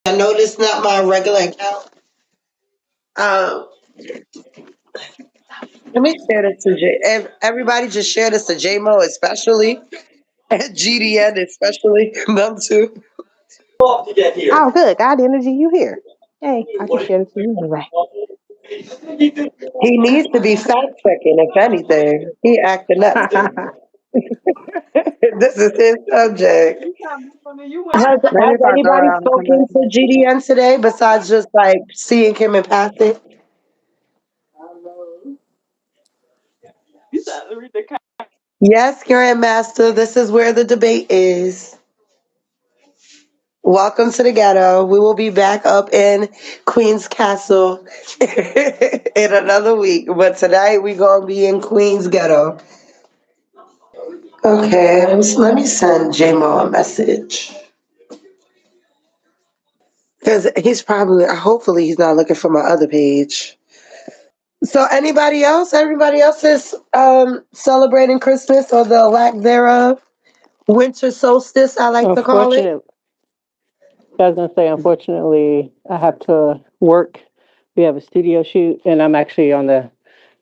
I know this is not my regular account. Um, Let me share this to everybody. Just share this to JMO, especially and GDN, especially them too. Oh, good. God energy, you here. Hey, I can share this to you anyway. He needs to be fact checking, if anything. He acting up. This is his subject. Maybe Has if I go anybody out and come back spoken in. to GDN today besides just like seeing him in passing? Yes, Grandmaster. This is where the debate is. Welcome to the ghetto. We will be back up in Queen's Castle in another week, but tonight we're gonna be in Queen's Ghetto. Okay, let me send JMO a message because he's probably, hopefully, he's not looking for my other page. So, anybody else? Everybody else is celebrating Christmas or the lack thereof. Winter solstice, I like to call it. Unfortunately, I was gonna say, unfortunately, I have to work. We have a studio shoot, and I'm actually on the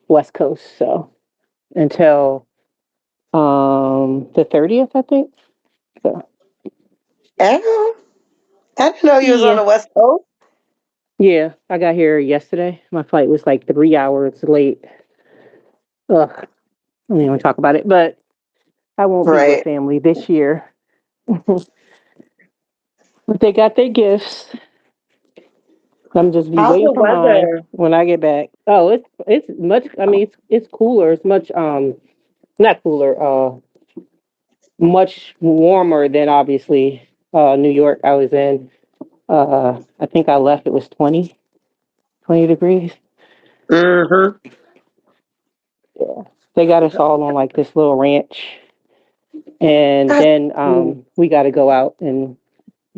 West Coast, so until the 30th, I think. So I didn't know you was on yeah, the West Coast. yeah, I got here yesterday. My flight was like 3 hours late. Ugh, I don't even talk about it, but I won't be with Right. family this year. But they got their gifts. I'm just be How's waiting the for mine weather? when I get back. Oh, it's much. I mean, it's cooler. It's much not cooler. Much warmer than obviously New York. I was in. I think I left. It was 20 degrees. Mm-hmm. Yeah, they got us all on like this little ranch, and That's then cute. we got to go out and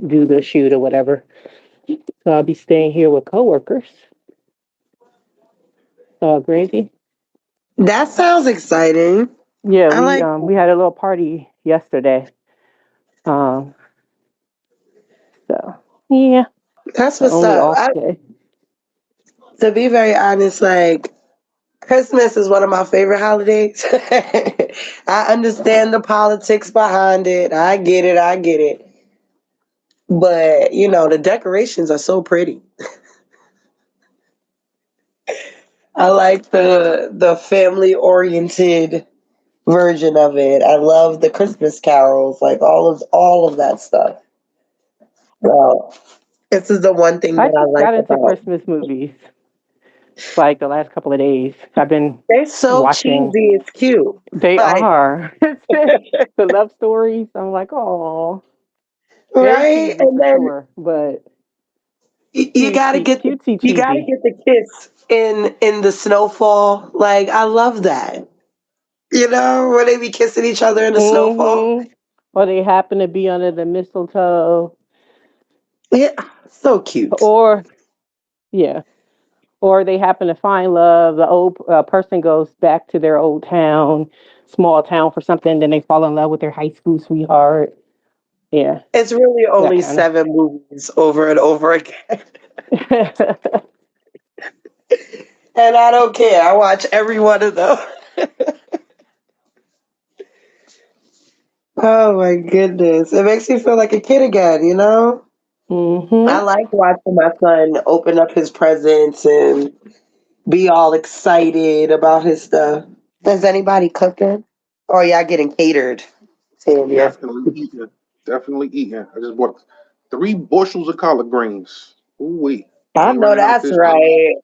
do the shoot or whatever. So I'll be staying here with coworkers. Crazy. That sounds exciting. Yeah, I like we had a little party yesterday. Um, so yeah, that's the what's only up. off day. To be very honest, like Christmas is one of my favorite holidays. I understand the politics behind it. I get it. I get it. But the decorations are so pretty. I like the family oriented version of it. I love the Christmas carols, like all of that stuff. So this is the one thing I that I just like got into about. Christmas movies like the last couple of days. I've been They're so watching. cheesy. It's cute. They Like, are the love stories. I'm like, oh, very right? cheesy And for then sure, but you gotta get the cutesy you gotta cheesy. get the kiss in the snowfall. Like I love that. Where they be kissing each other in the snowfall. Mm-hmm. Or they happen to be under the mistletoe, Yeah, so cute. or yeah, or they happen to find love. The old person goes back to their old town, small town for something. Then they fall in love with their high school sweetheart. Yeah, It's really that only kind 7 movies over and over again. of. And I don't care. I watch every one of them. Oh my goodness. It makes me feel like a kid again. I hmm like watching my son open up his presents and be all excited about his stuff. Is anybody cooking? Or y'all getting catered? Tanya. Definitely eating. Definitely eating. I just bought 3 bushels of collard greens. Ooh wee. I Ain't know running out that's this time. right.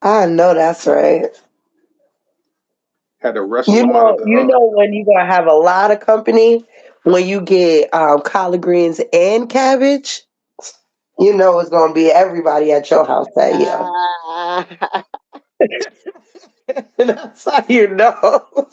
I know that's right. Had to wrestle You them out of know, the you know when you're gonna have a lot of company when you get collard greens and cabbage. You know it's gonna be everybody at your house that year. Ah. That's how you know.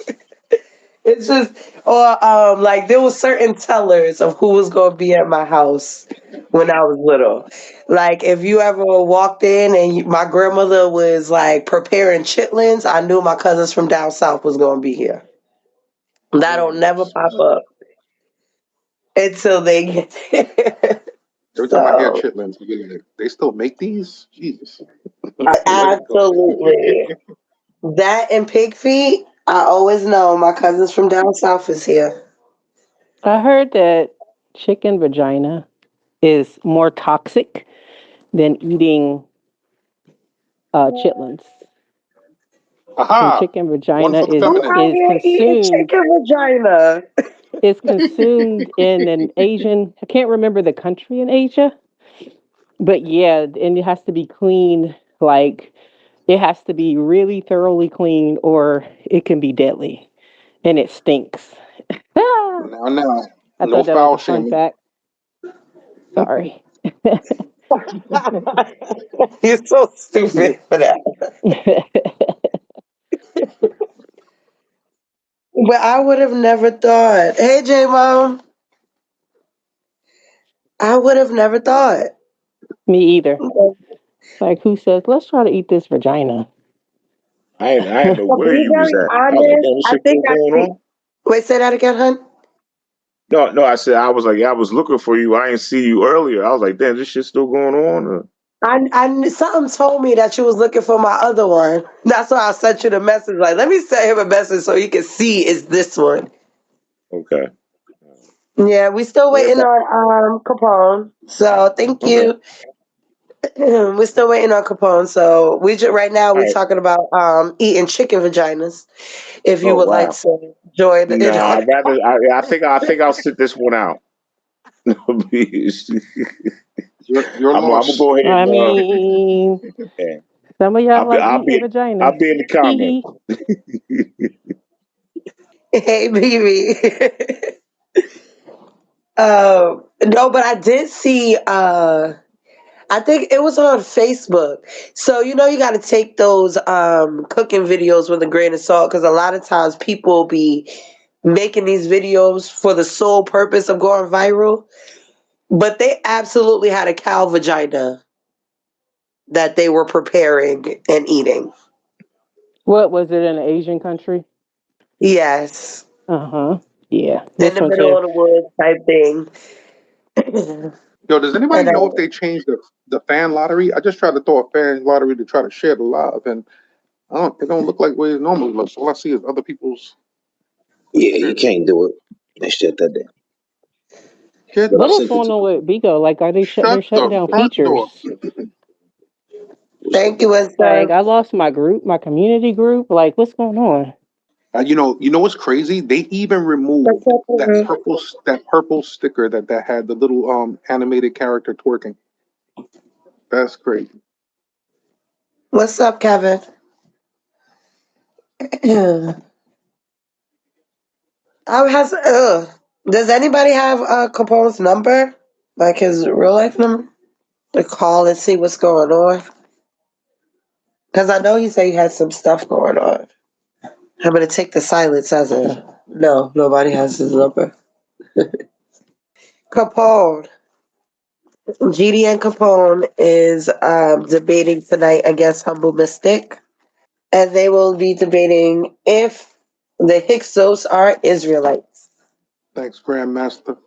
It's just, or like there was certain tellers of who was gonna be at my house when I was little. Like if you ever walked in and my grandmother was like preparing chitlins, I knew my cousins from down south was gonna be here. That'll Man, never pop up until they get there. Every time I hear So chitlins, I get like, they still make these? Jesus. Let it go. absolutely. That and pig feet, I always know my cousins from down south is here. I heard that chicken vagina is more toxic than eating chitlins. And Aha! chicken One vagina for the Who feminine. out is here eating consumed chicken vagina? in an Asian. I can't remember the country in Asia, but yeah, and it has to be cleaned. Like it has to be really thoroughly cleaned, or it can be deadly, and it stinks. I Now, no thought that was foul a fun shaming. fact. Sorry. You're so stupid for that. But I would have never thought. Hey, J Mom, I would have never thought. Me either. Like, who says, let's try to eat this vagina? I didn't know To where be you was very at. I was like, honest, damn, this I shit think still I going see. on. Wait, say that again, hun. No, no, I said I was like, yeah, I was looking for you. I didn't see you earlier. I was like, damn, this shit still going on. Something told me that you was looking for my other one. That's why I sent you the message. Like, let me send him a message so he can see it's this one. Okay, Yeah, we still yeah, waiting but on Capone. So thank okay, you. We're still waiting on Capone. So right now all we're right. talking about eating chicken vaginas. If you Oh would like wow. to join Nah, in. I'd rather. I think I'll sit this one out. I'm Your gonna loss. go ahead I and mean, yeah, some of y'all like I'll eating be vagina. I'll be in the Hee comments. hee. Hey, baby. No, but I did see. I think it was on Facebook. So you got to take those cooking videos with a grain of salt because a lot of times people be making these videos for the sole purpose of going viral. But they absolutely had a cow vagina that they were preparing and eating. What was it in an Asian country? Yes, Uh huh. Yeah, in this the one middle too. of the woods type thing. Yo, does anybody And know if they changed the fan lottery? I just tried to throw a fan lottery to try to share the love, and it don't look like where it normally looks. All I see is other people's Yeah, you pictures. can't do it. They shut that down. Get But I What is sent it going to on you. with Bigo? Like, are they they're shut shutting the down front door. features? What's up, thank you, man? Like, Winston. I lost my group, my community group. Like, what's going on? You know what's crazy? They even What's removed up, baby? that purple sticker that had the little animated character twerking. That's crazy. What's up, Kevin? Does anybody have Capone's number? Like his real life number? To call and see what's going on? Because I know he said he had some stuff going on. I'm going to take the silence as a no, nobody has his number. Capone. GD and Capone is debating tonight against Humble Mystic. And they will be debating if the Hyksos are Israelites. Thanks, Grandmaster.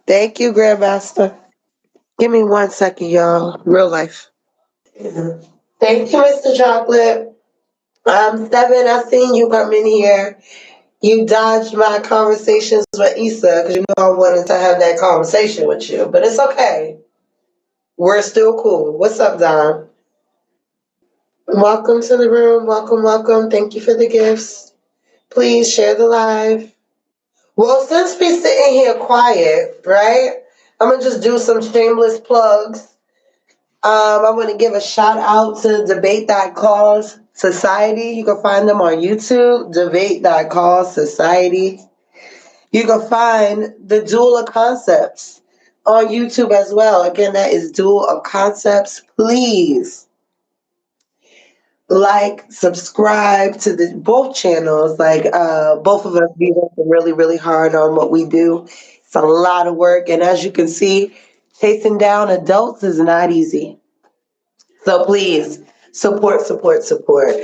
Thank you, Grandmaster. Give me 1 second, y'all. Real life. Thank you, Mr. Chocolate. Seven, I seen you come in here. You dodged my conversations with Issa because you know I wanted to have that conversation with you. But it's okay. We're still cool. What's up, Don? Welcome to the room. Welcome, welcome. Thank you for the gifts. Please share the live. Well, since we sitting here quiet, right? I'm gonna just do some shameless plugs. I want to give a shout out to Debate.Cause Society. You can find them on YouTube, Debate.Cause Society. You can find the Duel of Concepts on YouTube as well. Again, that is Duel of Concepts. Please like, subscribe to the both channels. Like both of us be working really, really hard on what we do. It's a lot of work, and as you can see, chasing down adults is not easy. So please support, support, support.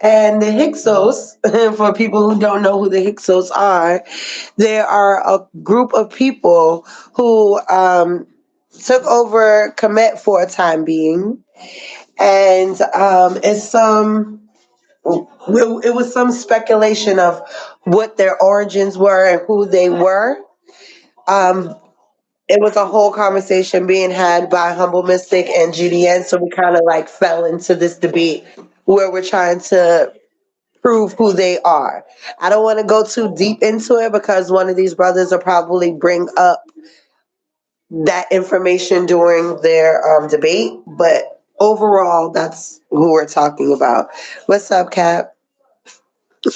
And the Hyksos, for people who don't know who the Hyksos are, they are a group of people who took over Kemet for a time being, and it was some speculation of what their origins were and who they were. Um, it was a whole conversation being had by Humble Mystic and GDN, so we kind of like fell into this debate where we're trying to prove who they are. I don't want to go too deep into it because one of these brothers will probably bring up that information during their debate, but overall, that's who we're talking about. What's up, Cap?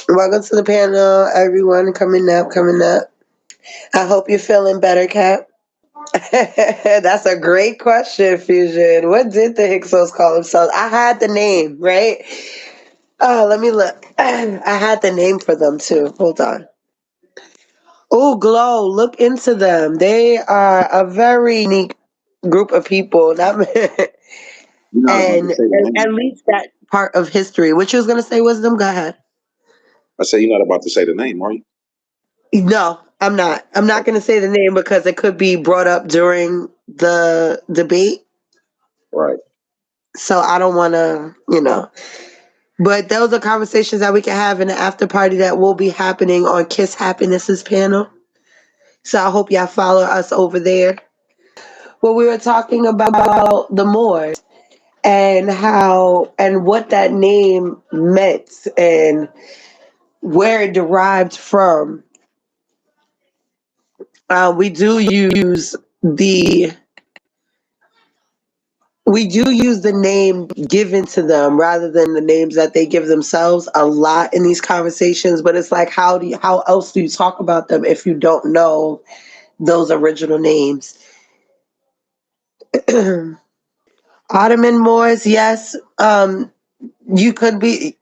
Welcome to the panel, everyone. Coming up, coming up. I hope you're feeling better, Cap. That's a great question, Fusion. What did the Hyksos call themselves? I had the name, right? Oh, let me look. I had the name for them too. Hold on. Oh, Glow, look into them. They are a very unique group of people. You're not about to And say the at name. least that part of history. What you was gonna say, Wisdom? Go ahead. I say you're not about to say the name, are you? No, I'm not. I'm not gonna say the name because it could be brought up during the debate. Right. So I don't wanna, But those are conversations that we can have in the after party that will be happening on Kiss Happiness's panel. So I hope y'all follow us over there. Well, we were talking about the Moors and how and what that name meant and where it derived from. We do use the name given to them rather than the names that they give themselves a lot in these conversations. But it's like, how else do you talk about them if you don't know those original names? Ottoman Moors, yes. You could be.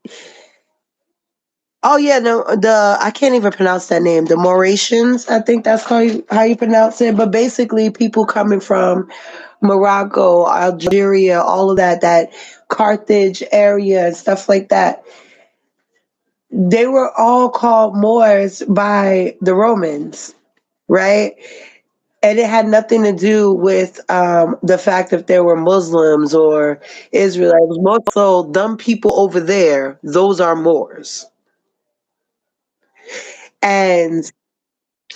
Oh yeah, no, I can't even pronounce that name. The Mauritians, I think that's how you pronounce it. But basically, people coming from Morocco, Algeria, all of that Carthage area and stuff like that. They were all called Moors by the Romans, right? And it had nothing to do with the fact if they were Muslims or Israelites. More so, them people over there, those are Moors. And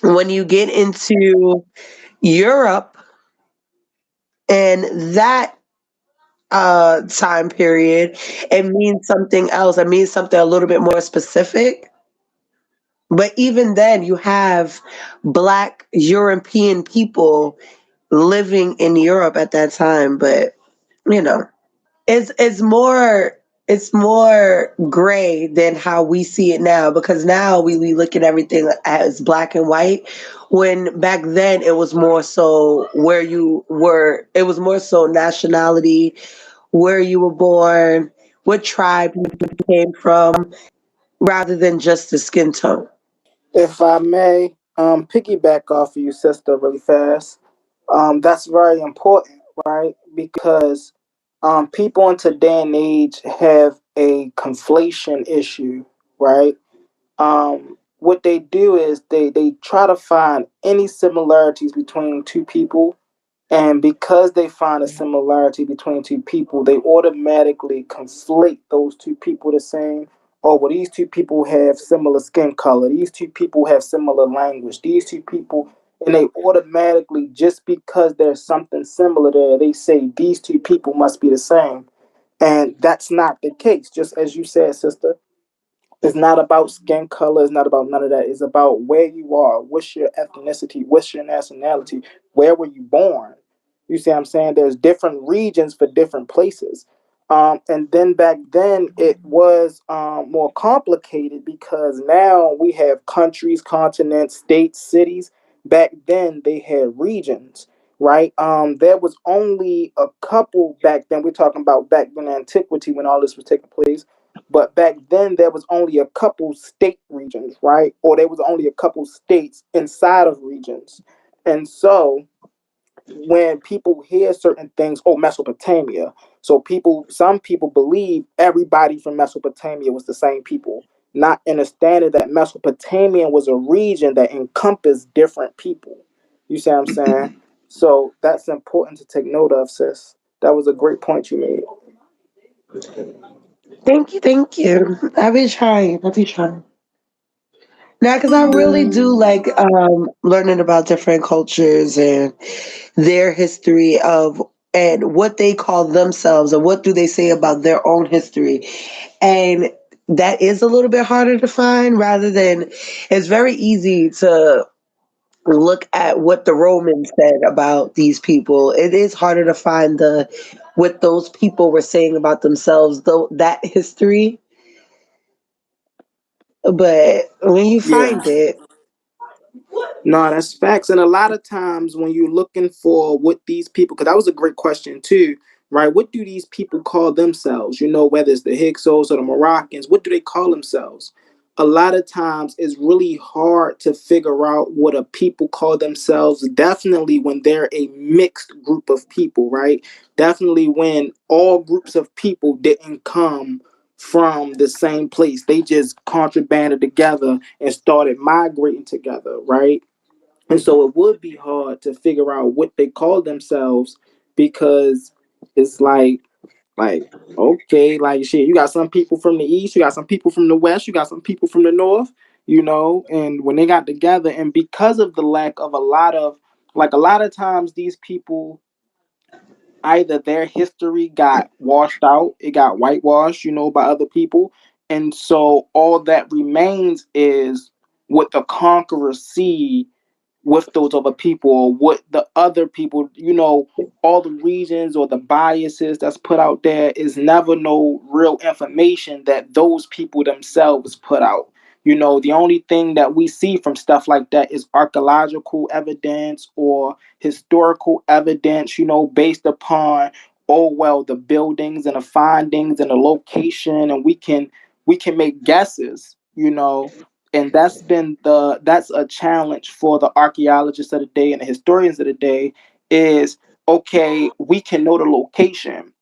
when you get into Europe and that time period, it means something else. It means something a little bit more specific. But even then, you have Black European people living in Europe at that time. But you know, it's more gray than how we see it now because now we look at everything as black and white. When back then it was more so where you were. It was more so nationality, where you were born, what tribe you came from, rather than just the skin tone. If I may, piggyback off of you, sister, really fast. That's very important, right? Because people in today and age have a conflation issue, right? What they do is they try to find any similarities between two people, and because they find a similarity between two people, they automatically conflate those two people the same. Oh, well, these two people have similar skin color. These two people have similar language. These two people, and they automatically, just because there's something similar there, they say these two people must be the same. And that's not the case, just as you said, sister. It's not about skin color. It's not about none of that. It's about where you are. What's your ethnicity? What's your nationality? Where were you born? You see what I'm saying? There's different regions for different places. And then back then it was more complicated because now we have countries, continents, states, cities. Back then they had regions, right? There was only a couple back then. We're talking about back in antiquity when all this was taking place, but back then, there was only a couple state regions, right? Or there was only a couple states inside of regions. And so when people hear certain things, oh, Mesopotamia. So some people believe everybody from Mesopotamia was the same people, not understanding that Mesopotamia was a region that encompassed different people. You see what I'm saying? So that's important to take note of, sis. That was a great point you made. Thank you, thank you. I'll be trying. I'll be trying. Now, because I really do like learning about different cultures and their history of and what they call themselves and what do they say about their own history. And that is a little bit harder to find rather than it's very easy to look at what the Romans said about these people. It is harder to find the what those people were saying about themselves, though that history. But when you Yeah. find it, No, that's facts. And a lot of times when you're looking for what these people, because that was a great question too, right? What do these people call themselves? You know, whether it's the Hyksos or the Moroccans, what do they call themselves? A lot of times it's really hard to figure out what a people call themselves, definitely when they're a mixed group of people, right? Definitely when all groups of people didn't come from the same place. They just contrabanded together and started migrating together, right? And so it would be hard to figure out what they call themselves because it's like okay, like shit, you got some people from the east, you got some people from the west, you got some people from the north, you know, and when they got together and because of the lack of a lot of times these people either their history got washed out, it got whitewashed, you know, by other people. And so all that remains is what the conquerors see with those other people or what the other people, you know, all the reasons or the biases that's put out there is never no real information that those people themselves put out. You know, the only thing that we see from stuff like that is archaeological evidence or historical evidence, you know, based upon, oh well, the buildings and the findings and the location, and we can make guesses, you know, and that's a challenge for the archaeologists of the day and the historians of the day is okay, we can know the location,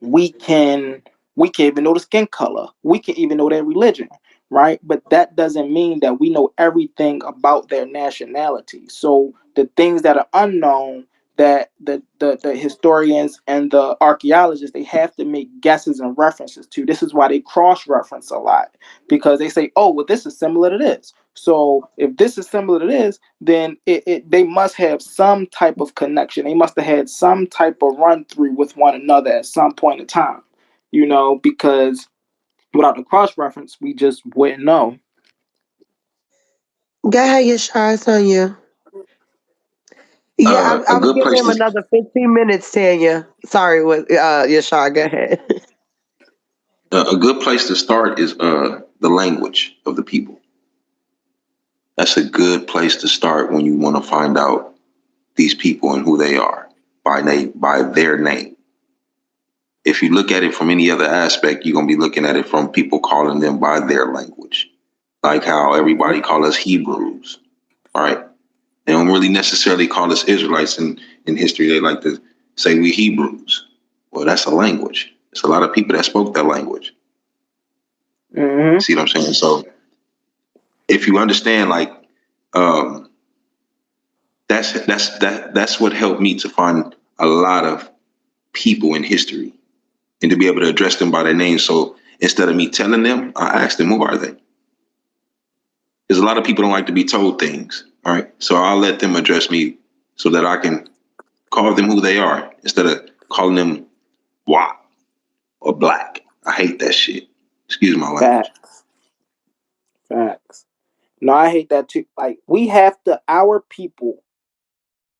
we can we can even know the skin color, we can even know their religion, right? But that doesn't mean that we know everything about their nationality. So the things that are unknown, that the historians and the archaeologists, they have to make guesses and references to. This is why they cross-reference a lot, because they say, oh well, this is similar to this, so if this is similar to this, then they must have some type of connection. They must have had some type of run through with one another at some point in time, you know, because without the cross reference, we just wouldn't know. go ahead, Yashar, it's on you. Yeah, I A was good giving place him to another 15 minutes, Tanya. Sorry, with Yashar, go ahead. a good place to start is the language of the people. That's a good place to start when you want to find out these people and who they are by name, by their name. If you look at it from any other aspect, you're gonna be looking at it from people calling them by their language, like how everybody call us Hebrews, right? They don't really necessarily call us Israelites in history. They like to say we Hebrews. Well, that's a language. It's a lot of people that spoke that language. Mm-hmm. See what I'm saying? So if you understand, like, um, that's what helped me to find a lot of people in history and to be able to address them by their name. So instead of me telling them, I ask them, who are they? Because a lot of people don't like to be told things. All right. So I'll let them address me so that I can call them who they are instead of calling them white or black. I hate that shit. Excuse my language. Facts. Facts. No, I hate that too. Like we have to, our people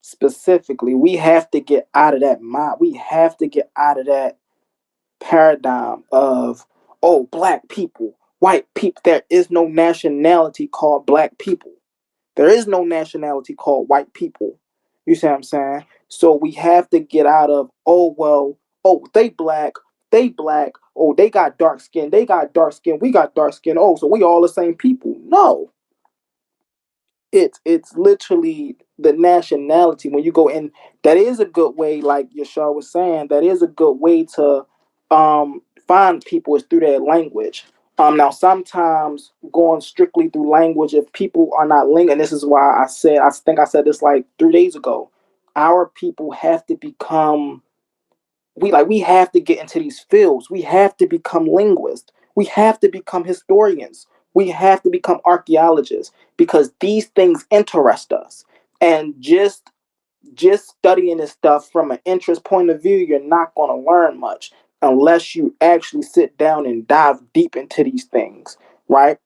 specifically, we have to get out of that mind. We have to get out of that paradigm of, oh, black people, white people. There is no nationality called black people. There is no nationality called white people. You see what I'm saying? So we have to get out of, oh well, oh they black, oh they got dark skin, they got dark skin, we got dark skin, oh so we all the same people. No, it's literally the nationality. When you go in, that is a good way, like Yashar was saying, that is a good way to find people is through their language. Now sometimes going strictly through language, if people are not linked, and this is why I think I said this like 3 days ago, our people have to become, we have to get into these fields. We have to become linguists. We have to become historians. We have to become archaeologists because these things interest us. And just studying this stuff from an interest point of view, you're not going to learn much unless you actually sit down and dive deep into these things, right?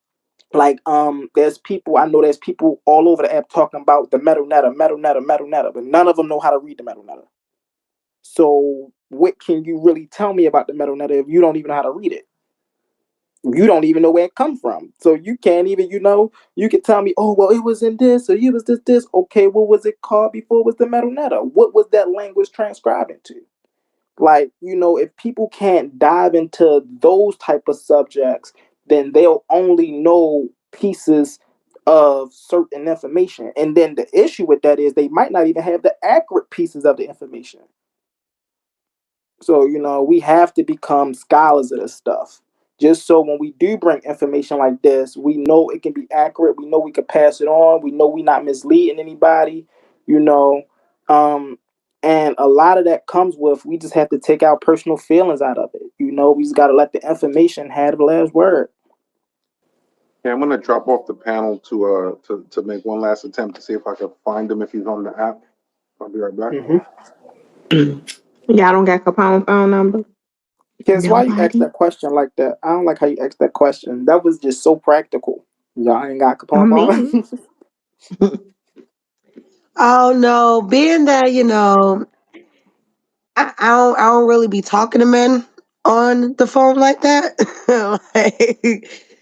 Like there's people, I know there's people all over the app talking about the metal netta, metal netta, metal netta, but none of them know how to read the metal netta. So what can you really tell me about the metal netta if you don't even know how to read it? You don't even know where it come from. So you can't even, you can tell me, oh well, it was in this, or it was this. Okay, what was it called before it was the metal netta? What was that language transcribed into? Like, if people can't dive into those type of subjects, then they'll only know pieces of certain information. And then the issue with that is they might not even have the accurate pieces of the information. So, we have to become scholars of this stuff. Just so when we do bring information like this, we know it can be accurate. We know we can pass it on. We know we're not misleading anybody, you know. Um, and a lot of that comes with we just have to take our personal feelings out of it. We just got to let the information have the last word. Yeah, I'm gonna drop off the panel to make one last attempt to see if I can find him if he's on the app. I'll be right back. Mm-hmm. Y'all don't got Capone phone number? Because why you ask Nobody? that question like that? I don't like how you asked that question. That was just so practical. Y'all ain't got I Capone mean, phone. Oh no, being that I don't really be talking to men on the phone like that.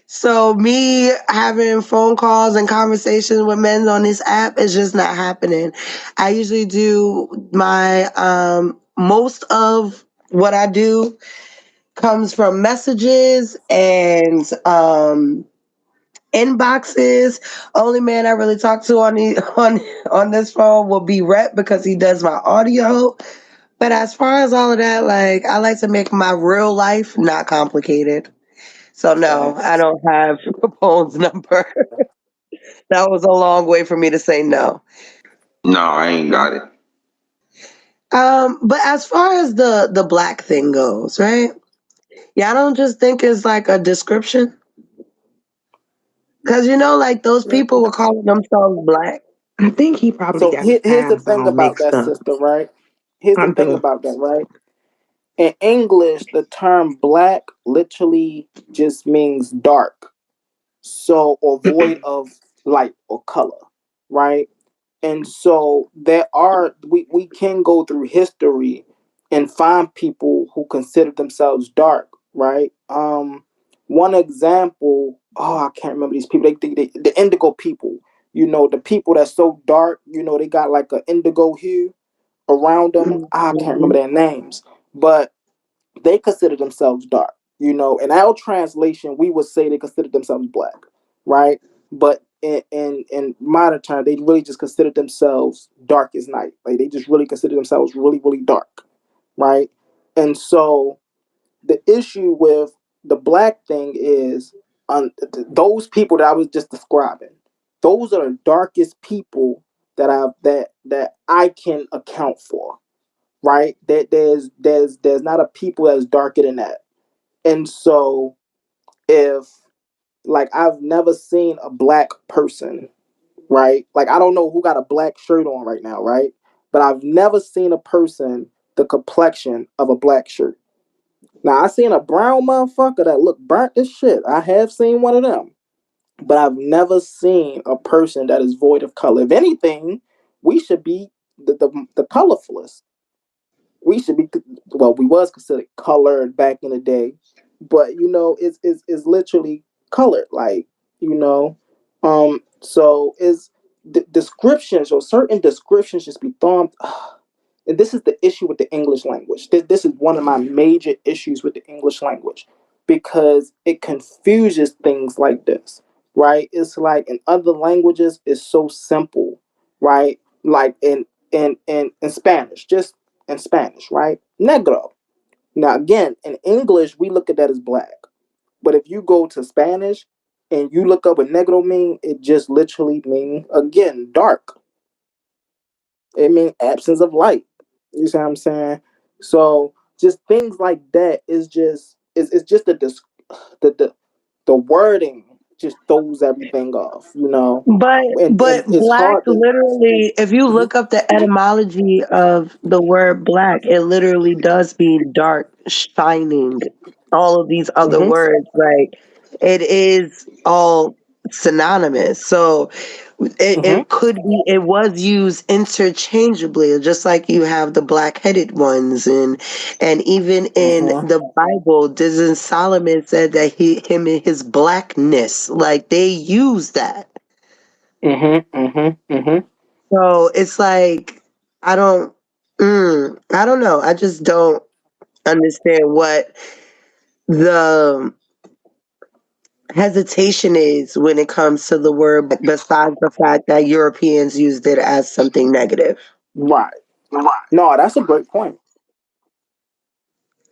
So me having phone calls and conversations with men on this app is just not happening. I usually do my most of what I do comes from messages and inboxes. Only man I really talk to on this phone will be Rep because he does my audio. But as far as all of that, like I like to make my real life not complicated. So no, I Facts. don't have Capone's number. That was a long way for me to say no. No, I ain't got it. But as far as the black thing goes, right? Yeah, I don't just think it's like a description. Cause like those people were calling themselves black. I think he probably So got his here's the time thing zone about mixed that, up. sister, right? Here's the I'm thing through. about that, right? In English, the term black literally just means dark. So, or void of light or color, right? And so we can go through history and find people who consider themselves dark, right? One example, oh, I can't remember these people. The indigo people, the people that's so dark, they got like an indigo hue around them. I can't remember Mhm. their names, but they consider themselves dark. In our translation, we would say they consider themselves black, right? But in modern time, they really just consider themselves dark as night. Like they just really consider themselves really, really dark, right? And so the issue with the black thing is those people that I was just describing. Those are the darkest people that I can account for, right? That there's not a people that's darker than that. And so if like I've never seen a black person, right? Like I don't know who got a black shirt on right now, right? But I've never seen a person the complexion of a black shirt. Now I seen a brown motherfucker that looked burnt as shit. I have seen one of them. But I've never seen a person that is void of color. If anything, we should be the colorfulest. We should be, well, we was considered colored back in the day, but it's literally colored, like, so is descriptions or certain descriptions just be thrown. And this is the issue with the English language. This is one of my major issues with the English language because it confuses things like this, right? It's like in other languages, it's so simple, right? Like in Spanish, just in Spanish, right? Negro. Now, again, in English, we look at that as black. But if you go to Spanish and you look up what negro mean, it just literally mean, again, dark. It means absence of light. You see what I'm saying? So just things like that is just it's just the the wording just throws everything off, and But it's black hard to. literally, if you Mhm, look up the etymology of the word black, it literally does mean dark, shining, all of these other mhm, words. Like it is all synonymous. So mhm, it was used interchangeably, just like you have the black-headed ones, and even in mhm, the Bible, doesn't Solomon said that him and his blackness, like they use that. mhm, mhm, mhm. So it's like I don't, I don't know. I just don't understand what the hesitation is when it comes to the word, besides the fact that Europeans used it as something negative. Right. No, that's a great point.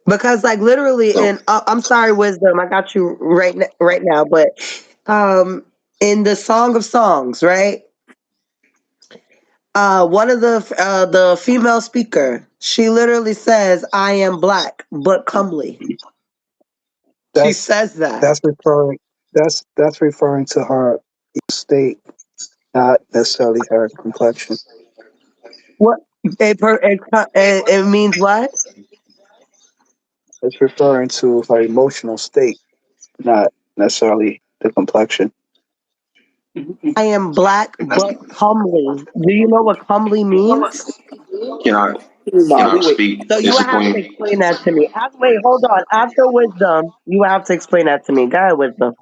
Because like literally, So and I'm sorry, wisdom, I got you right now, but um, in the Song of Songs, right? One of the female speaker, she literally says, "I am black but comely." She That's says that. that's referring that's referring to her state, not necessarily her complexion. What it means what? It's referring to her emotional state, not necessarily the complexion. I am black but comely. Do you know what comely means? can I can No, I we wait. speak, So you Mr. would have to Queen? explain that to me. Wait, hold on. After wisdom, you have to explain that to me. Go ahead, wisdom.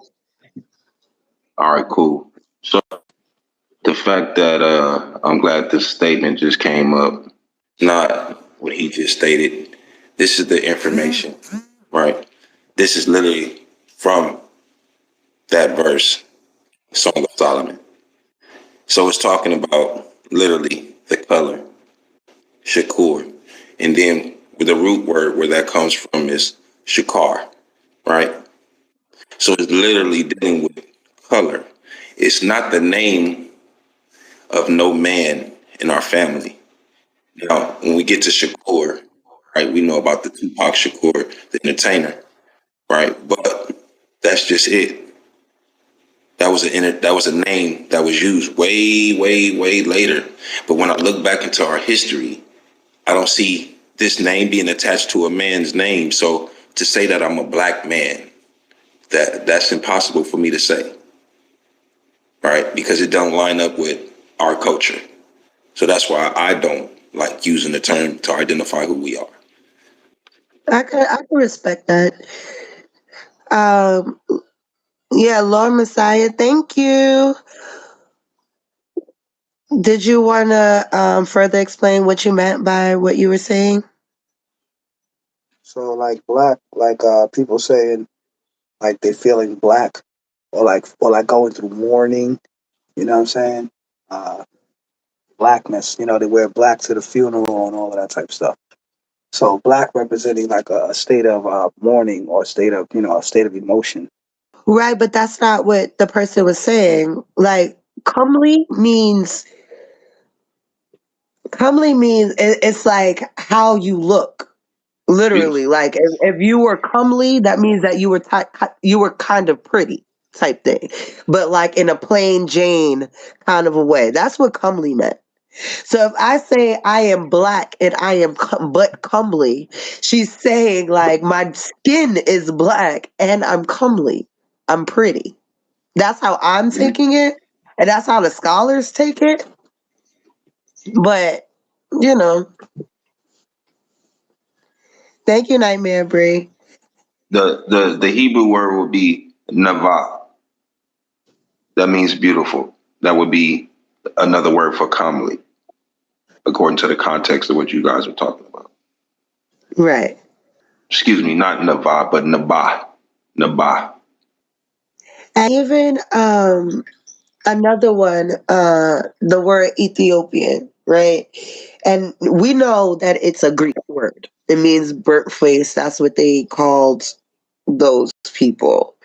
All right, cool. So the fact that I'm glad this statement just came up, not what he just stated. This is the information, right? This is literally from that verse, Song of Solomon. So it's talking about literally the color, shakur. And then the root word where that comes from is shakar, right? So it's literally dealing with color. It's not the name of no man in our family. Now, when we get to Shakur, right, we know about the Tupac Shakur, the entertainer, right? But that's just it. That was a name that was used way, way, way later. But when I look back into our history, I don't see this name being attached to a man's name. So to say that I'm a black man, that's impossible for me to say, right? Because it don't line up with our culture. So that's why I don't like using the term to identify who we are. I can respect that. Um, yeah, Lord Messiah, thank you. Did you want to further explain what you meant by what you were saying? So like black, like people saying like they feeling black, or like going through mourning. You know what I'm saying? Uh, Blackness. They wear black to the funeral and all of that type of stuff. So black representing like a state of mourning or a state of emotion. Right, but that's not what the person was saying. Like, comely means it's like how you look. Literally, Beautiful. like if you were comely, that means that you were kind of pretty type thing, but like in a plain Jane kind of a way. That's what comely meant. So if I say I am black and I am but comely, she's saying like my skin is black and I'm comely. I'm pretty. That's how I'm Mhm. taking it, and that's how the scholars take it. But you know, thank you, Nightmare Bree. The Hebrew word would be nava. That means beautiful. That would be another word for comely, according to the context of what you guys are talking about. Right. Excuse me, not nava, but nabah. Nabah. And even another one, the word Ethiopian, right? And we know that it's a Greek word. It means burnt face. That's what they called those people.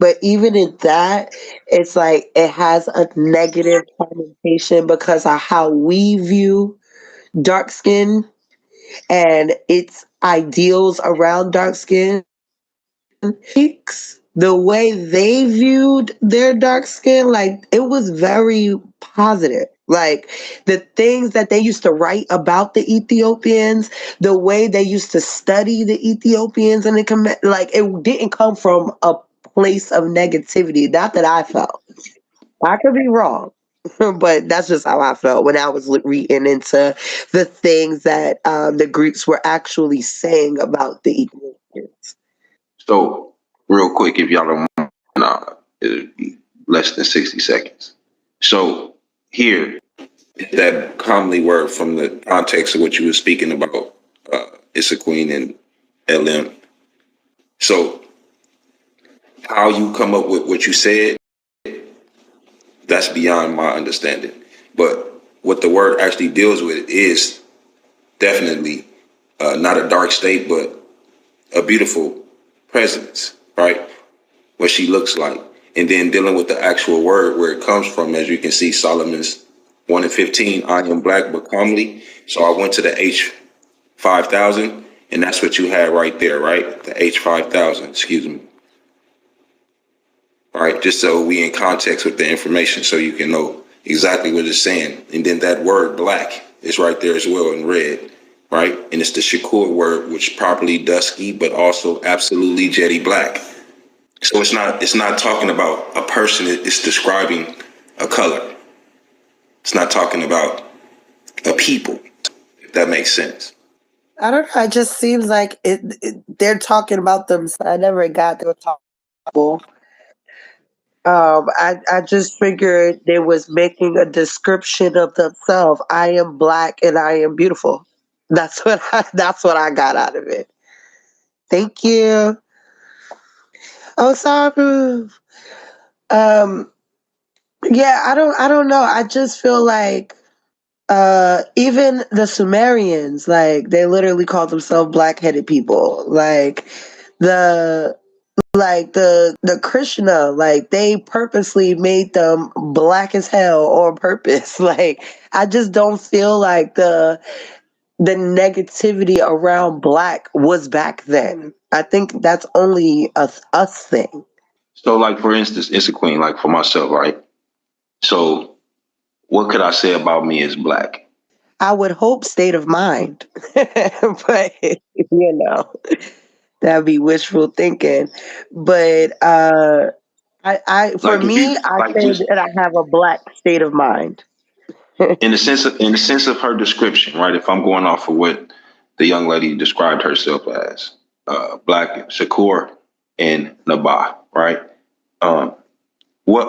But even in that, it's like it has a negative connotation because of how we view. dark skin and its ideals around dark skin, the way they viewed their dark skin, like it was very positive. Like the things that they used to write about the Ethiopians, the way they used to study the Ethiopians, and like it didn't come from a place of negativity. Not that I felt. I could be wrong, but that's just how I felt when I was reading into the things that the Greeks were actually saying about the Ethiopians. So, real quick, if y'all don't mind, it'll be less than 60 seconds. So, here, that commonly word from the context of what you were speaking about, it's a queen and LM. So, how you come up with what you said, that's beyond my understanding. But what the word actually deals with is definitely not a dark state, but a beautiful presence, right? What she looks like. And then dealing with the actual word where it comes from, as you can see, Solomon's 1 and 15, I am black but comely. So I went to the H5000, and that's what you had right there, right? The H5000, excuse me. All right, just so we in context with the information so you can know exactly what it's saying. And then that word black is right there as well in red, right? And it's the Shakur word, which properly dusky, but also absolutely jetty black. So it's not talking about a person, it's describing a color. It's not talking about a people, if that makes sense. I don't know. It just seems like they're talking about them. I never got they were talking about. I just figured they was making a description of themselves. I am black and I am beautiful. That's what I got out of it. Thank you. Oh, sorry. Um, yeah, I don't know. I just feel like even the Sumerians, like they literally called themselves black-headed people. The the Krishna, like they purposely made them black as hell on purpose. Like I just don't feel like the negativity around black was back then. I think that's only a us thing. So like for instance, it's a queen, like for myself, right? So what could I say about me as black? I would hope state of mind, but that'd be wishful thinking. But I for Like if me, you I like say just that I have a black state of mind. in the sense of her description, right? If I'm going off of what the young lady described herself as, black Shakur and Nabah, right? Um, what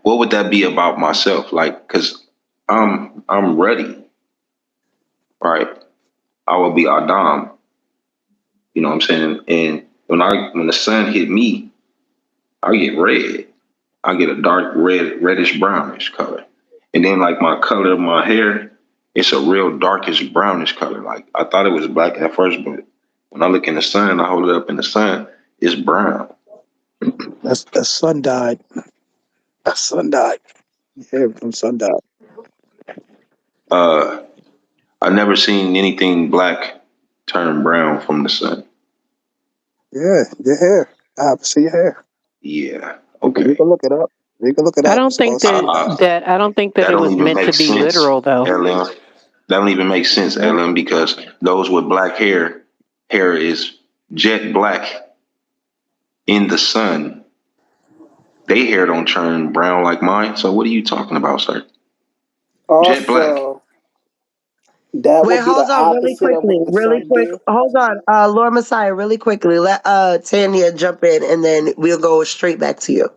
would that be about myself? Like, cause I'm ready, right? I will be Adam, you know what I'm saying? And when the sun hit me, I get red. I get a dark red, reddish brownish color. And then like my color of my hair, it's a real darkish brownish color. Like I thought it was black at first, but when I look in the sun, I hold it up in the sun, it's brown. That sun died. That sun died. Yeah, from sun died. Uh, I never seen anything black turn brown from the sun. Yeah, your hair. I have to see your hair. Yeah. You Okay. can look it up. You can look it I up. don't It's think called sun died. I don't think that That it don't was even meant to make be sense, literal though. LM. That don't even make sense, LM, because those with black hair is jet black in the sun. They hair don't turn brown like mine. So what are you talking about, sir? Jet black. Also, that Wait, would be hold the on, really opposite of quickly, what the really sun quick. do. Hold on, Lord Messiah, really quickly. Let Tanya jump in, and then we'll go straight back to you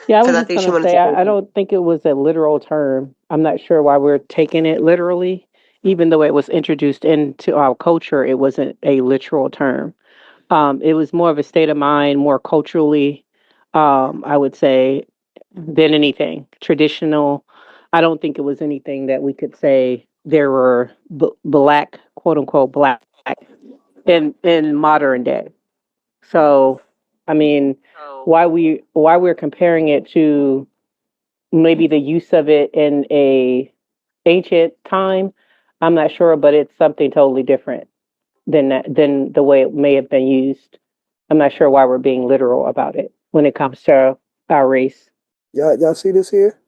Yeah, I because was I just think she gonna wanted say to say I something. don't think it was a literal term. I'm not sure why we're taking it literally, even though it was introduced into our culture. It wasn't a literal term. It was more of a state of mind, more culturally, I would say, than anything traditional. I don't think it was anything that we could say there were black, quote unquote, black in modern day. So, I mean, why we're comparing it to maybe the use of it in a ancient time, I'm not sure, but it's something totally different than the way it may have been used. I'm not sure why we're being literal about it when it comes to our race. Y'all see this here?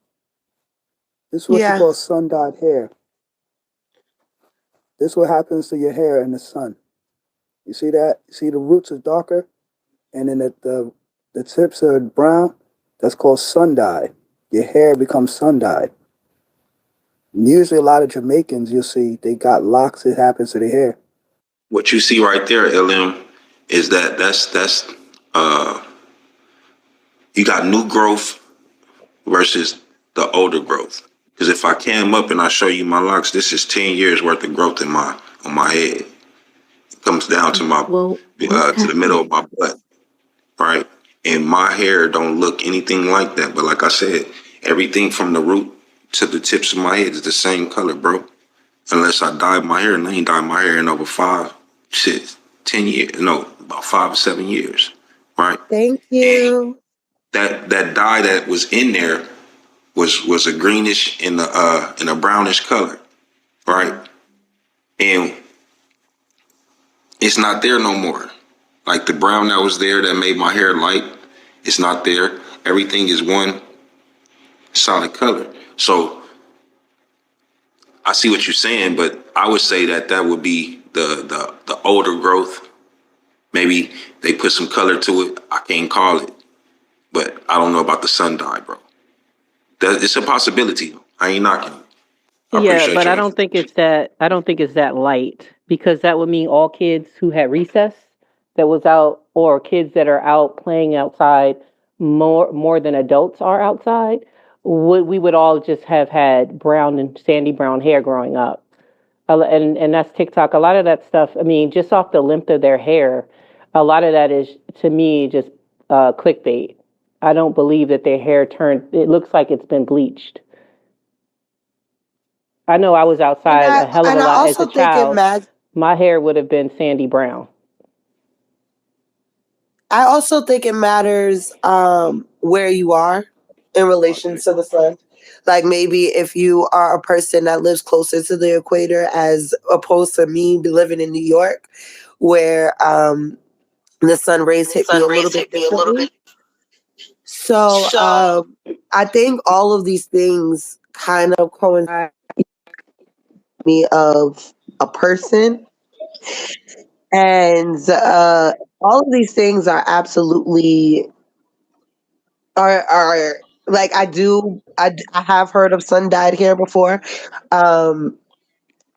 This is what you Yeah. call sun dyed hair. This is what happens to your hair in the sun. You see that? You see the roots are darker, and then the tips are brown. That's called sun dye. Your hair becomes sun dyed. Usually, a lot of Jamaicans, you'll see they got locks. It happens to their hair. What you see right there, LM, is that's you got new growth versus the older growth. Because if I came up and I show you my locks, this is 10 years worth of growth in my on my head. It comes down to my Well, to the middle of my butt, right? And my hair don't look anything like that. But like I said, everything from the root to the tips of my head is the same color, bro. Unless I dye my hair, and I ain't dyed my hair in over 10 years. No, about 5 or 7 years, right? Thank And you. that dye that was in there was a greenish and a brownish color, right? And it's not there no more. Like the brown that was there that made my hair light, it's not there. Everything is one solid color. So I see what you're saying, but I would say that would be the older growth. Maybe they put some color to it. I can't call it, but I don't know about the sun dye, bro. That it's a possibility. I ain't knocking it. I yeah, appreciate but I your don't think information. it's that. I don't think it's that light because that would mean all kids who had recess that was out, or kids that are out playing outside more than adults are outside. We would all just have had brown and sandy brown hair growing up, and that's TikTok. A lot of that stuff. I mean, just off the length of their hair, a lot of that is to me just clickbait. I don't believe that their hair turned. It looks like it's been bleached. I know I was And outside I a hell of and a I lot as a also think it child. matters. My hair would have been sandy brown. I also think it matters where you are in relation to the sun. Like maybe if you are a person that lives closer to the equator, as opposed to me living in New York, where the sun rays hit me a little bit differently. So I think all of these things kind of coincide with me of a person, and all of these things are absolutely are like I have heard of sun dyed hair before. Um,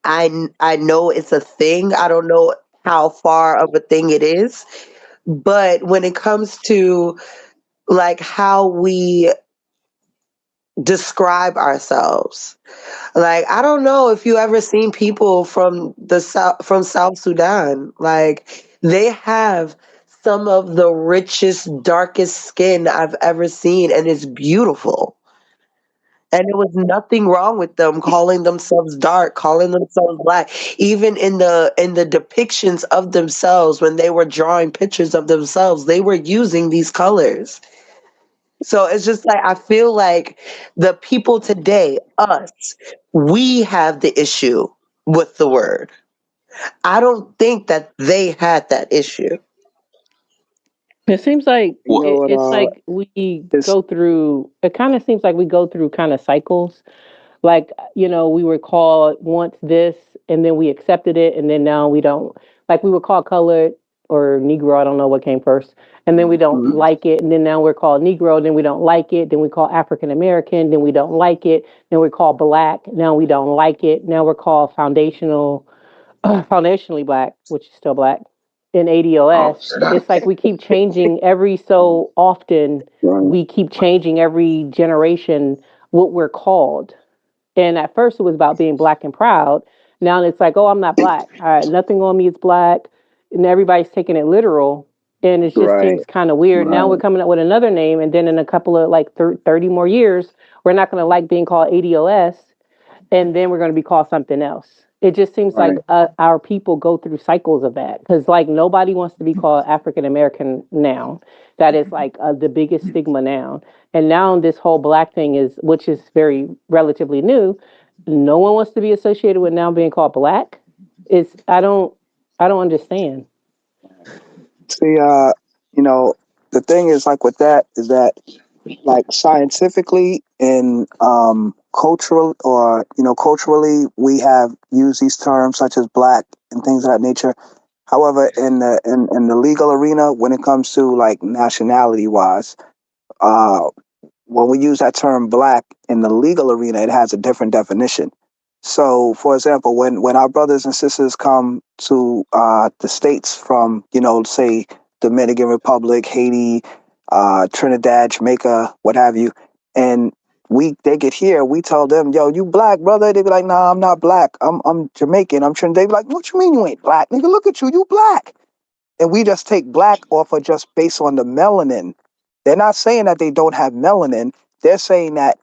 I know it's a thing. I don't know how far of a thing it is, but when it comes to like how we describe ourselves, like I don't know if you ever seen people from the South Sudan. Like they have some of the richest, darkest skin I've ever seen, and it's beautiful. And there was nothing wrong with them calling themselves dark, calling themselves black. Even in the depictions of themselves, when they were drawing pictures of themselves, they were using these colors. So it's just like I feel like the people today, us, we have the issue with the word. I don't think that they had that issue. It seems like You know what? it's like we It's go through. It kind of seems like we go through kind of cycles. Like we were called once this, and then we accepted it, and then now we don't. Like we were called colored or Negro. I don't know what came first, and then we don't mhm, like it, and then now we're called Negro. Then we don't like it. Then we call African American. Then we don't like it. Then we're called Black. Now we don't like it. Now we're called foundationally black, which is still black, in Oh, ADOS. snap. It's like we keep changing every so often. right. We keep changing every generation what we're called. And at first it was about being black and proud. Now it's like, oh, I'm not black. All right, nothing on me is black. And everybody's taking it literal. And it just Right. seems kind of weird. Now we're Right. coming up with another name. And then in a couple of like 30 more years, we're not going to like being called ADOS, and then we're going to be called something else. It just seems like Right. our people go through cycles of that because like nobody wants to be called African American now. That is like the biggest stigma now. And now this whole black thing is, which is very relatively new. no one wants to be associated with now being called black. It's I don't understand. See, you know, the thing is like with that is that like scientifically and cultural or culturally we have used these terms such as black and things of that nature. However, in the legal arena, when it comes to like nationality wise, uh, when we use that term black in the legal arena, it has a different definition. So, for example, when our brothers and sisters come to the states from, say Dominican Republic, Haiti, Trinidad, Jamaica, what have you, and they get here, we tell them, "Yo, you black, brother?" They be like, "Nah, I'm not black. I'm Jamaican. I'm Trinidad." They be like, "What you mean you ain't black, nigga? Look at you, you black." And we just take black off of just based on the melanin. They're not saying that they don't have melanin. They're saying that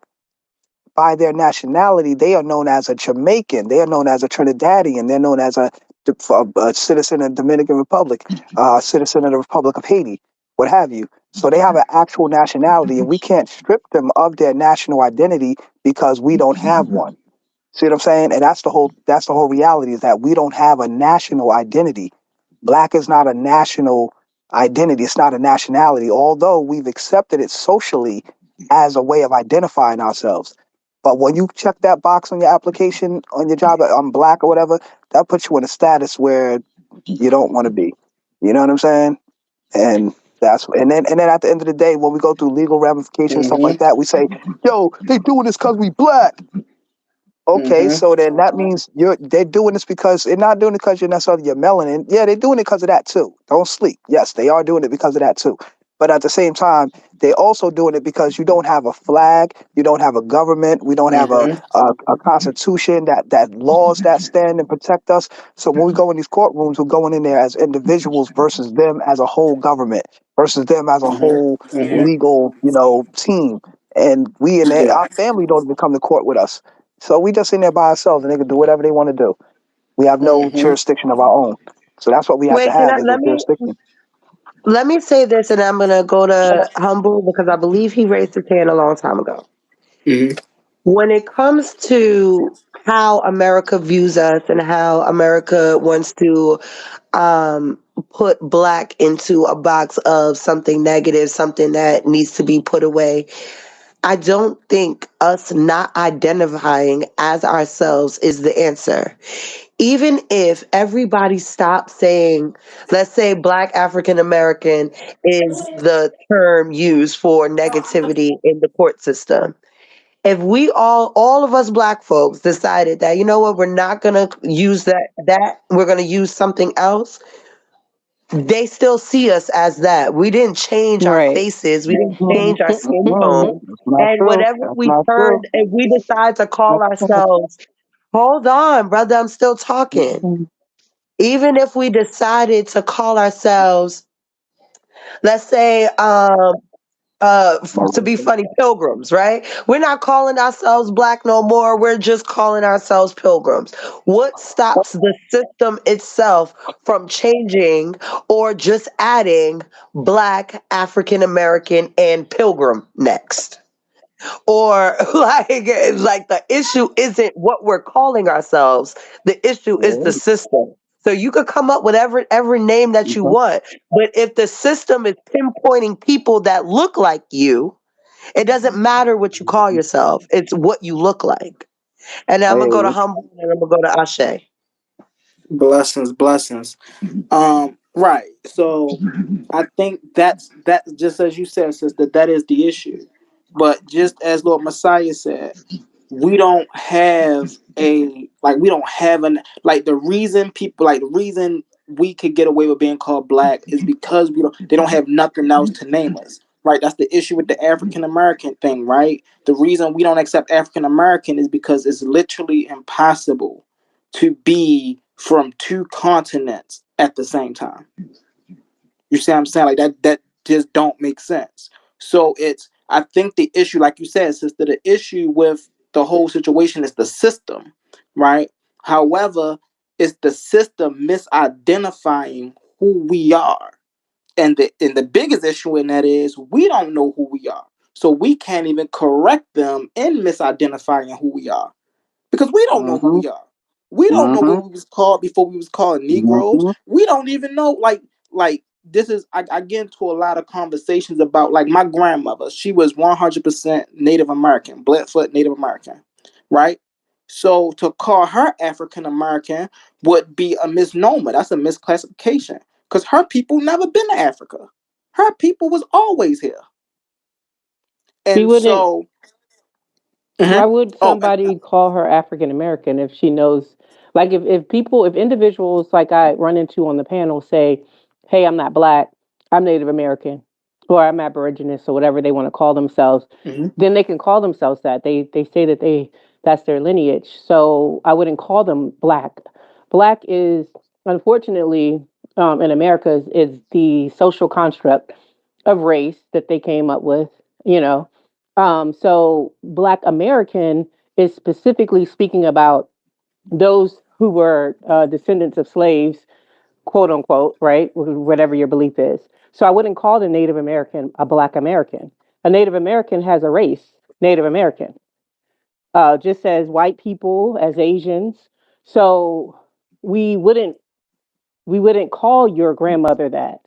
by their nationality, they are known as a Jamaican, they are known as a Trinidadian, they're known as a citizen of the Dominican Republic, citizen of the Republic of Haiti, what have you. So they have an actual nationality, and we can't strip them of their national identity because we don't have one. See what I'm saying? And that's the whole reality is that we don't have a national identity. Black is not a national identity. It's not a nationality, although we've accepted it socially as a way of identifying ourselves. But when you check that box on your application, on your job, I'm black or whatever, that puts you in a status where you don't want to be. You know what I'm saying? And and then at the end of the day, when we go through legal ramifications, stuff like Mm-hmm. that, we say, yo, they doing this because we black. Okay, Mm-hmm. so then that means they're doing this because they're not doing it because you're necessarily your melanin. Yeah, they're doing it because of that too. Don't sleep. Yes, they are doing it because of that too. But at the same time, they're also doing it because you don't have a flag, you don't have a government, we don't have Mm-hmm. a constitution that laws that stand and protect us. So when we go in these courtrooms, we're going in there as individuals versus them as a whole government versus them as a whole Mm-hmm. Mm-hmm. legal, team. And Yeah. our family don't even come to court with us. So we just in there by ourselves, and they can do whatever they want to do. We have no Mm-hmm. jurisdiction of our own. So that's what we have to Wait, can have I is a jurisdiction. let me say this, and I'm gonna go to Humble because I believe he raised his hand a long time ago. Mm-hmm. When it comes to how America views us and how America wants to um, put black into a box of something negative, something that needs to be put away, I don't think us not identifying as ourselves is the answer. Even if everybody stops saying, let's say Black African American is the term used for negativity in the court system. If we all of us black folks decided that, you know what, we're not gonna use that we're gonna use something else, they still see us as that. We didn't change our Right. faces, we didn't Mm, change our skin mm, tone. that's not And true. whatever That's we not true. turn, if we decide to call That's true. ourselves, hold on, brother, I'm still talking. Mm, Even if we decided to call ourselves, let's say, to be funny, pilgrims, right? We're not calling ourselves black no more. We're just calling ourselves pilgrims. What stops the system itself from changing or just adding black, African American, and pilgrim next? Or like the issue isn't what we're calling ourselves. The issue is the system. So you could come up with every name that you okay. want, but if the system is pinpointing people that look like you, it doesn't matter what you call yourself. It's what you look like. And I I'm gonna hear go to you. humble and I'm gonna go to Ashe. Blessings, blessings. Right. So I think that just as you said, sister, that is the issue. But just as Lord Messiah said, we don't have we don't have an like the reason people like the reason we could get away with being called black is because they don't have nothing else to name us. Right. That's the issue with the African American thing, right? The reason we don't accept African American is because it's literally impossible to be from two continents at the same time. You see what I'm saying? Like that just don't make sense. So I think the issue, like you said, sister, the issue with the whole situation is the system, right? However, it's the system misidentifying who we are. And the biggest issue in that is we don't know who we are. So we can't even correct them in misidentifying who we are. because we don't know who Mm-hmm. we are. We don't know Mm-hmm. what we was called before we was called Negroes. Mm-hmm. We don't even know like this is I get into a lot of conversations about like my grandmother. She was 100% Native American, Blackfoot Native American, right? So to call her African American would be a misnomer. That's a misclassification because her people never been to Africa. Her people was always here, She and wouldn't. so. Why Mhm. would Oh, somebody call her African American if she knows? Like, if individuals like I run into on the panel say, "Hey, I'm not black, I'm Native American, or I'm Aboriginous, or whatever they want to call themselves," mhm. then they can call themselves that. They say that that's their lineage. So I wouldn't call them black. Black is, unfortunately, in America, is the social construct of race that they came up with. You know, so Black American is specifically speaking about those who were descendants of slaves, quote unquote, right? Whatever your belief is. So I wouldn't call the Native American a Black American. A Native American has a race, Native American, just as white people, as Asians. So we wouldn't we wouldn't call your grandmother that.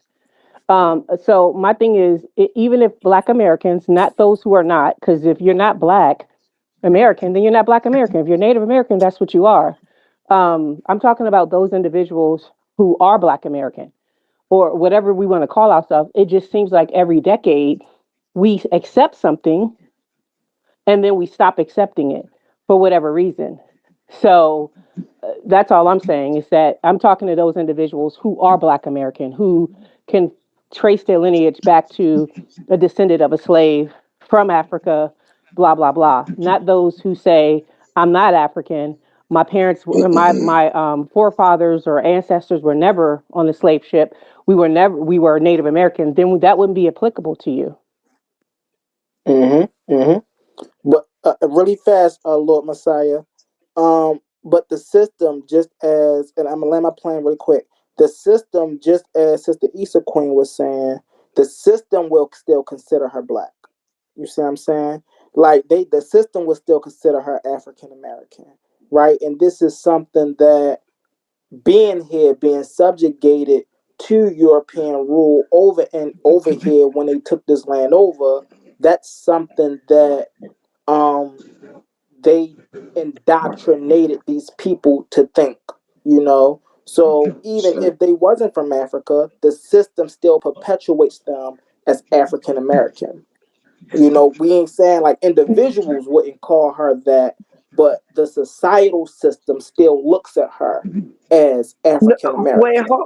So my thing is, even if Black Americans, not those who are not, because if you're not Black American, then you're not Black American. If you're Native American, that's what you are. I'm talking about those individuals who are Black American or whatever we want to call ourselves. It just seems like every decade we accept something and then we stop accepting it for whatever reason. So that's all I'm saying is that I'm talking to those individuals who are Black American, who can trace their lineage back to a descendant of a slave from Africa, blah blah blah. Not those who say I'm not African. My parents, my forefathers or ancestors were never on the slave ship. We were Native Americans. Then that wouldn't be applicable to you. Mm-hmm. Mm-hmm. But really fast, Lord Messiah. But the system, just as, and I'm gonna land my plane really quick. The system, just as Sister Issa Queen was saying, the system will still consider her black. You see what I'm saying? Like the system will still consider her African American, right? And this is something that being here, being subjugated to European rule over and over here when they took this land over, that's something that um they indoctrinated these people to think, you know. So even So, if they wasn't from Africa, the system still perpetuates them as African American. You know, we ain't saying like individuals wouldn't call her that, but the societal system still looks at her as No, African wait, American.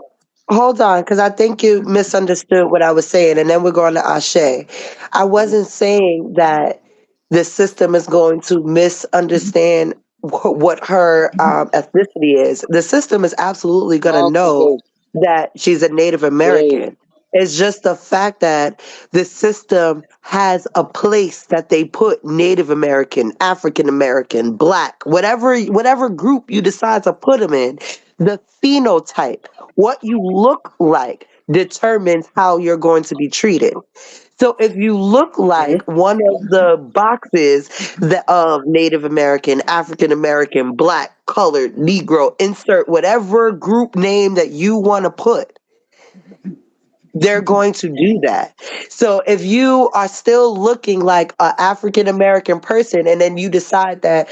hold on, because I think you misunderstood what I was saying, and then we're going to Ashe. I Mhm. wasn't saying that the system is going to misunderstand what her ethnicity is. The system is absolutely going to know okay, that she's a Native yeah, American. It's just the fact that the system has a place that they put Native American, African American, Black, whatever group you decide to put them in. The phenotype, what you look like, determines how you're going to be treated. So if you look like Mhm. one of the boxes that of Native American, African American, Black, colored, Negro, insert whatever group name that you want to put, they're going to do that. So if you are still looking like an African American person and then you decide that,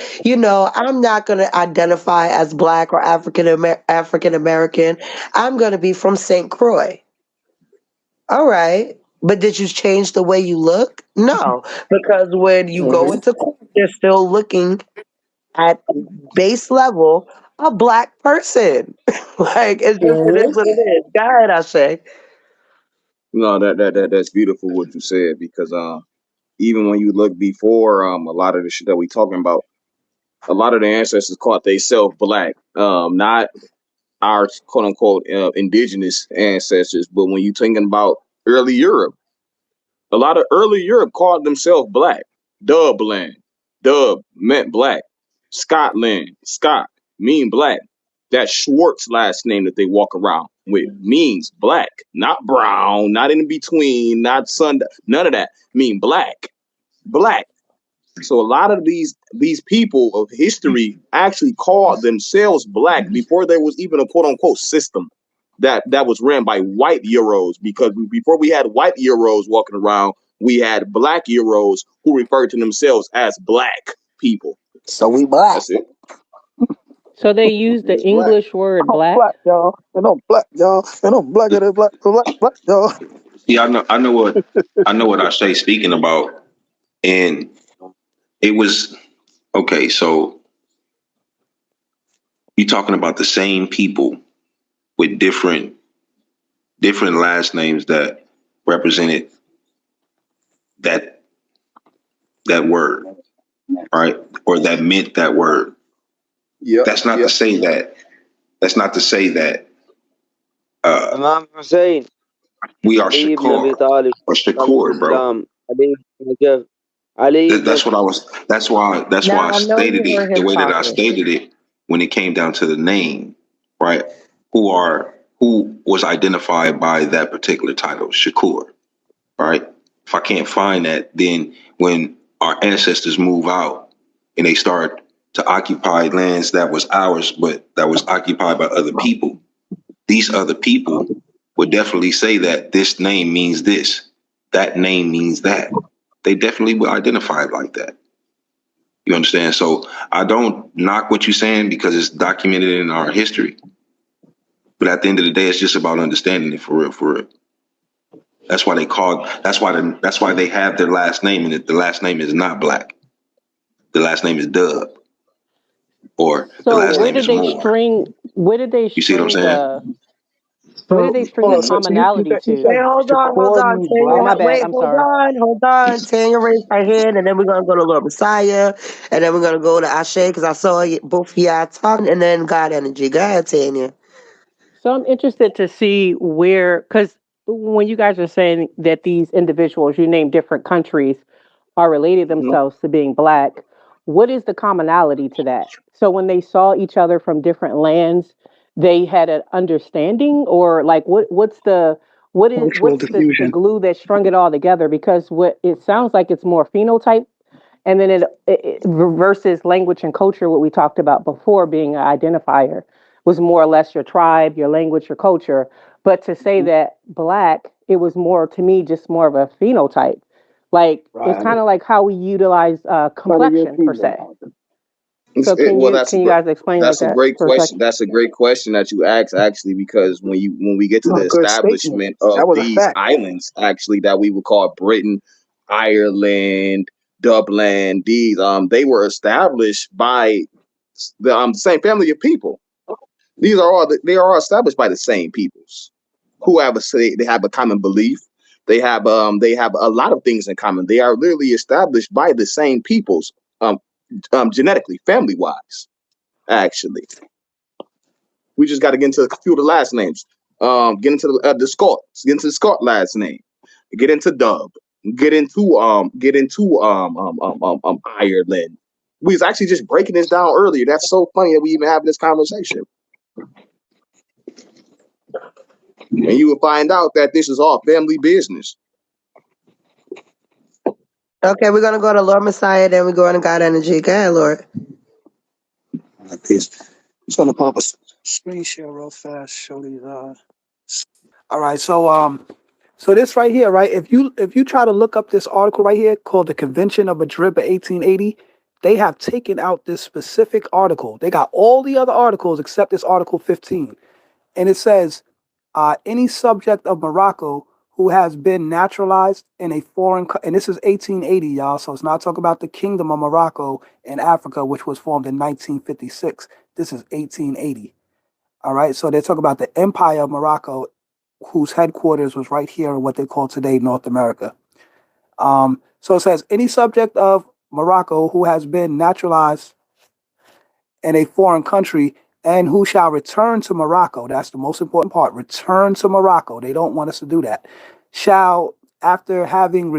I'm not going to identify as Black or African American, I'm going to be from St. Croix. All right. But did you change the way you look? No, because when you go Mhm. into court, they're still looking at base level a Black person. Like it is Mhm. what it is. Go ahead, I say. no, that's beautiful what you said because even when you look before a lot of the shit that we talking about, a lot of the ancestors called they self black, not our quote unquote indigenous ancestors, but when you thinking about early Europe, a lot of early Europe called themselves black. Dubland, Dub meant black. Scotland, Scott mean black. That Schwartz last name that they walk around with means black, not brown, not in between, not sun, none of that. Mean black, black. So a lot of these people of history actually called themselves black before there was even a quote unquote system that was ran by white Euros. Because before we had white Euros walking around, we had black Euros who referred to themselves as black people. So we black. That's it. So they use the It's black. English word I'm black. black, y'all. And I'm black, y'all. And I'm blacker than black, y'all. Yeah, I know what I say speaking about, and it was okay. So you're talking about the same people with different last names that represented that word, right? Or that meant that word. Yeah. That's not to say that. That's not to say that Imam Hussein, we are Ali ibn Abi Shakur Talib, or Shakur, bro. Ali ibn Jaf, Ali ibn That's what I was. That's why Now I I know stated you heard it the him way that I talking. stated it when it came down to the name, right? Who was identified by that particular title, Shakur, right? If I can't find that, then when our ancestors move out and they start to occupy lands that was ours, but that was occupied by other people, these other people would definitely say that this name means this, that name means that. They definitely would identify it like that. You understand? So I don't knock what you're saying because it's documented in our history. But at the end of the day, it's just about understanding it for real, for real. That's why that's why they have their last name, and the last name is not Black. The last name is Dub, or the So last where name did is they Moore. string? Where did they You see what I'm string saying? the? Where did So they string hold the on. So commonality you to? Wait, said hold Shakur on. means Oh, black. my bad. Wait, I'm sorry. hold on. Tanya raised her hand, and then we're gonna go to Lord Messiah, and then we're gonna go to Ashe because I saw both of y'all talking, and then God energy. Go ahead, Tanya. So I'm interested to see where, because when you guys are saying that these individuals, you name different countries, are related themselves to being black, what is the commonality to that? So when they saw each other from different lands, they had an understanding, or like Cultural what's the diffusion. glue that strung it all together? Because what it sounds like it's more phenotype, and then it versus language and culture, what we talked about before being an identifier was more or less your tribe, your language, your culture. But to say that black, it was more to me just more of a phenotype. Like it's Right. kind of like how we utilize None of your complexion per se. female. So can Well, you can you guys explain like that's a that great for a question. second? That's a great question that you asked, actually, because when we get to No, the good statement. establishment of That was a these fact. islands, actually, that we would call Britain, Ireland, Dublin, these they were established by the same family of people. These are all they are all established by the same peoples who have they have a common belief. They have a lot of things in common. They are literally established by the same peoples, genetically, family wise. Actually, we just got to get into a few of the last names. Get into the Scots. Get into the Scott last name. Get into Dub. Get into Ireland. We was actually just breaking this down earlier. That's so funny that we even having this conversation. And you will find out that this is all family business. Okay, we're gonna go to Lord Messiah, then we go into God energy. Go ahead, Lord. Like this. I'm just gonna pull up a screen share real fast. Show these. All right. So this right here, right? If you try to look up this article right here called the Convention of Madrid of 1880, they have taken out this specific article. They got all the other articles except this Article 15, and it says any subject of Morocco who has been naturalized in a and this is 1880, y'all. So it's not talking about the Kingdom of Morocco in Africa, which was formed in 1956. This is 1880. All right. So they talk about the Empire of Morocco, whose headquarters was right here in what they call today North America. So it says any subject of Morocco who has been naturalized in a foreign country and who shall return to Morocco, that's the most important part, return to Morocco. They don't want us to do that. Shall, after having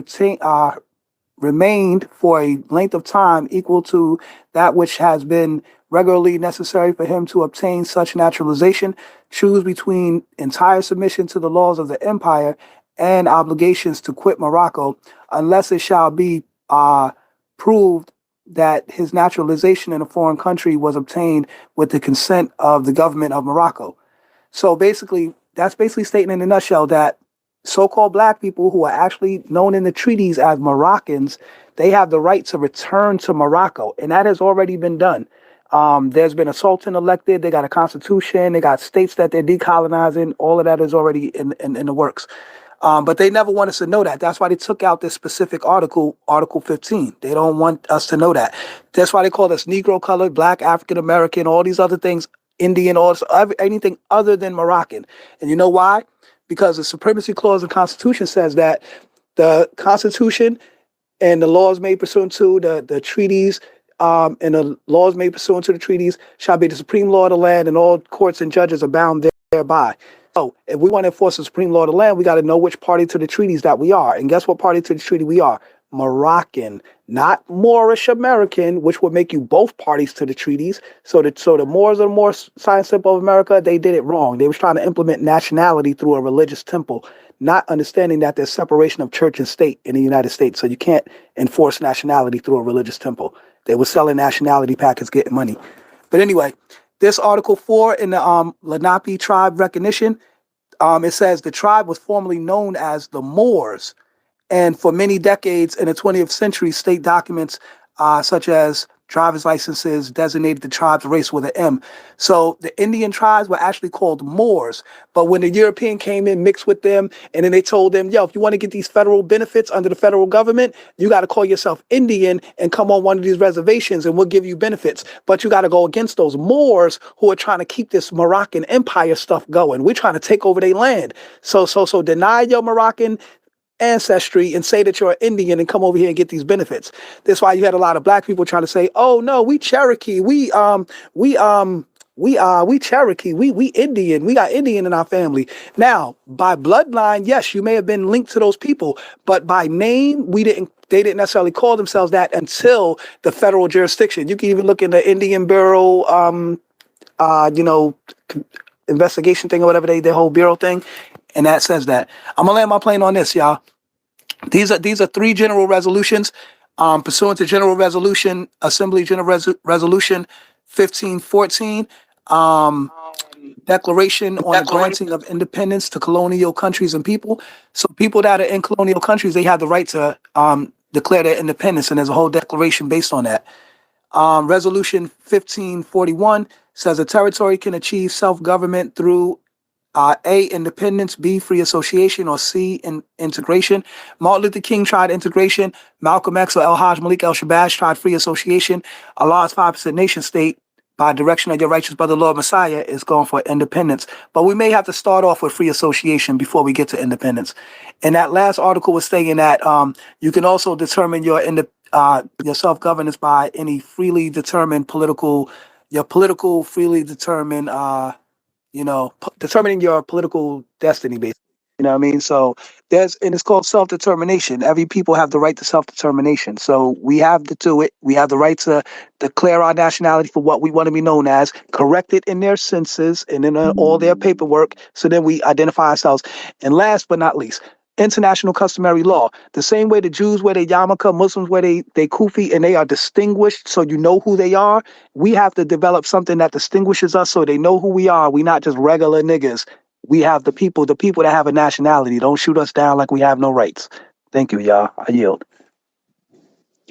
remained for a length of time equal to that which has been regularly necessary for him to obtain such naturalization, choose between entire submission to the laws of the empire and obligations to quit Morocco, unless it shall be proved that his naturalization in a foreign country was obtained with the consent of the government of Morocco. So basically, that's basically stating in a nutshell that so-called black people who are actually known in the treaties as Moroccans, they have the right to return to Morocco, and that has already been done. There's been a sultan elected. They got a constitution. They got states that they're decolonizing. All of that is already in the works. But they never want us to know that. That's why they took out this specific article, Article 15. They don't want us to know that. That's why they call us Negro colored, Black, African American, all these other things, Indian, anything other than Moroccan. And you know why? Because the Supremacy Clause of the Constitution says that the Constitution and the laws made pursuant to the treaties and the laws made pursuant to the treaties shall be the supreme law of the land, and all courts and judges are bound thereby. So if we want to enforce the supreme law of the land, we got to know which party to the treaties that we are. And guess what party to the treaty we are? Moroccan, not Moorish American, which would make you both parties to the treaties. So the Moors are the more science temple of America. They did it wrong. They was trying to implement nationality through a religious temple, not understanding that there's separation of church and state in the United States. So you can't enforce nationality through a religious temple. They were selling nationality packets, getting money. But anyway, this Article 4 in the Lenape tribe recognition, it says the tribe was formerly known as the Moors. And for many decades in the 20th century, state documents such as driver's licenses designated the tribe's race with an M. So the Indian tribes were actually called Moors. But when the European came in, mixed with them, and then they told them, yo, if you want to get these federal benefits under the federal government, you got to call yourself Indian and come on one of these reservations and we'll give you benefits. But you got to go against those Moors who are trying to keep this Moroccan empire stuff going. We're trying to take over their land. So deny your Moroccan ancestry and say that you're an Indian and come over here and get these benefits. That's why you had a lot of black people trying to say, "Oh no, we Cherokee, we Cherokee, we Indian, we got Indian in our family." Now, by bloodline, yes, you may have been linked to those people, but by name, they didn't necessarily call themselves that until the federal jurisdiction. You can even look in the Indian Bureau, investigation thing or whatever their whole bureau thing, and that says that. I'm gonna land my plane on this, y'all. These are three general resolutions, pursuant to General Resolution, Assembly General Resolution 1514, Declaration on the granting of independence to colonial countries and people. So people that are in colonial countries, they have the right to declare their independence, and there's a whole declaration based on that. Resolution 1541 says a territory can achieve self-government through A, independence, B, free association, or C, integration. Martin Luther King tried integration. Malcolm X or El Haj Malik El Shabazz tried free association. Allah's 5% nation state, by direction of your righteous brother, Lord Messiah, is going for independence. But we may have to start off with free association before we get to independence. And that last article was saying that you can also determine your self-governance by any freely determined freely determined determining your political destiny, basically. You know what I mean? So and it's called self-determination. Every people have the right to self-determination. So we have to do it. We have the right to declare our nationality for what we want to be known as, correct it in their census and in all their paperwork. So then we identify ourselves. And last but not least, international customary law. The same way the Jews wear their yarmulke, Muslims wear they kufi, and they are distinguished so you know who they are. We have to develop something that distinguishes us so they know who we are. We're not just regular niggas. We have the people that have a nationality. Don't shoot us down like we have no rights. Thank you, y'all. I yield.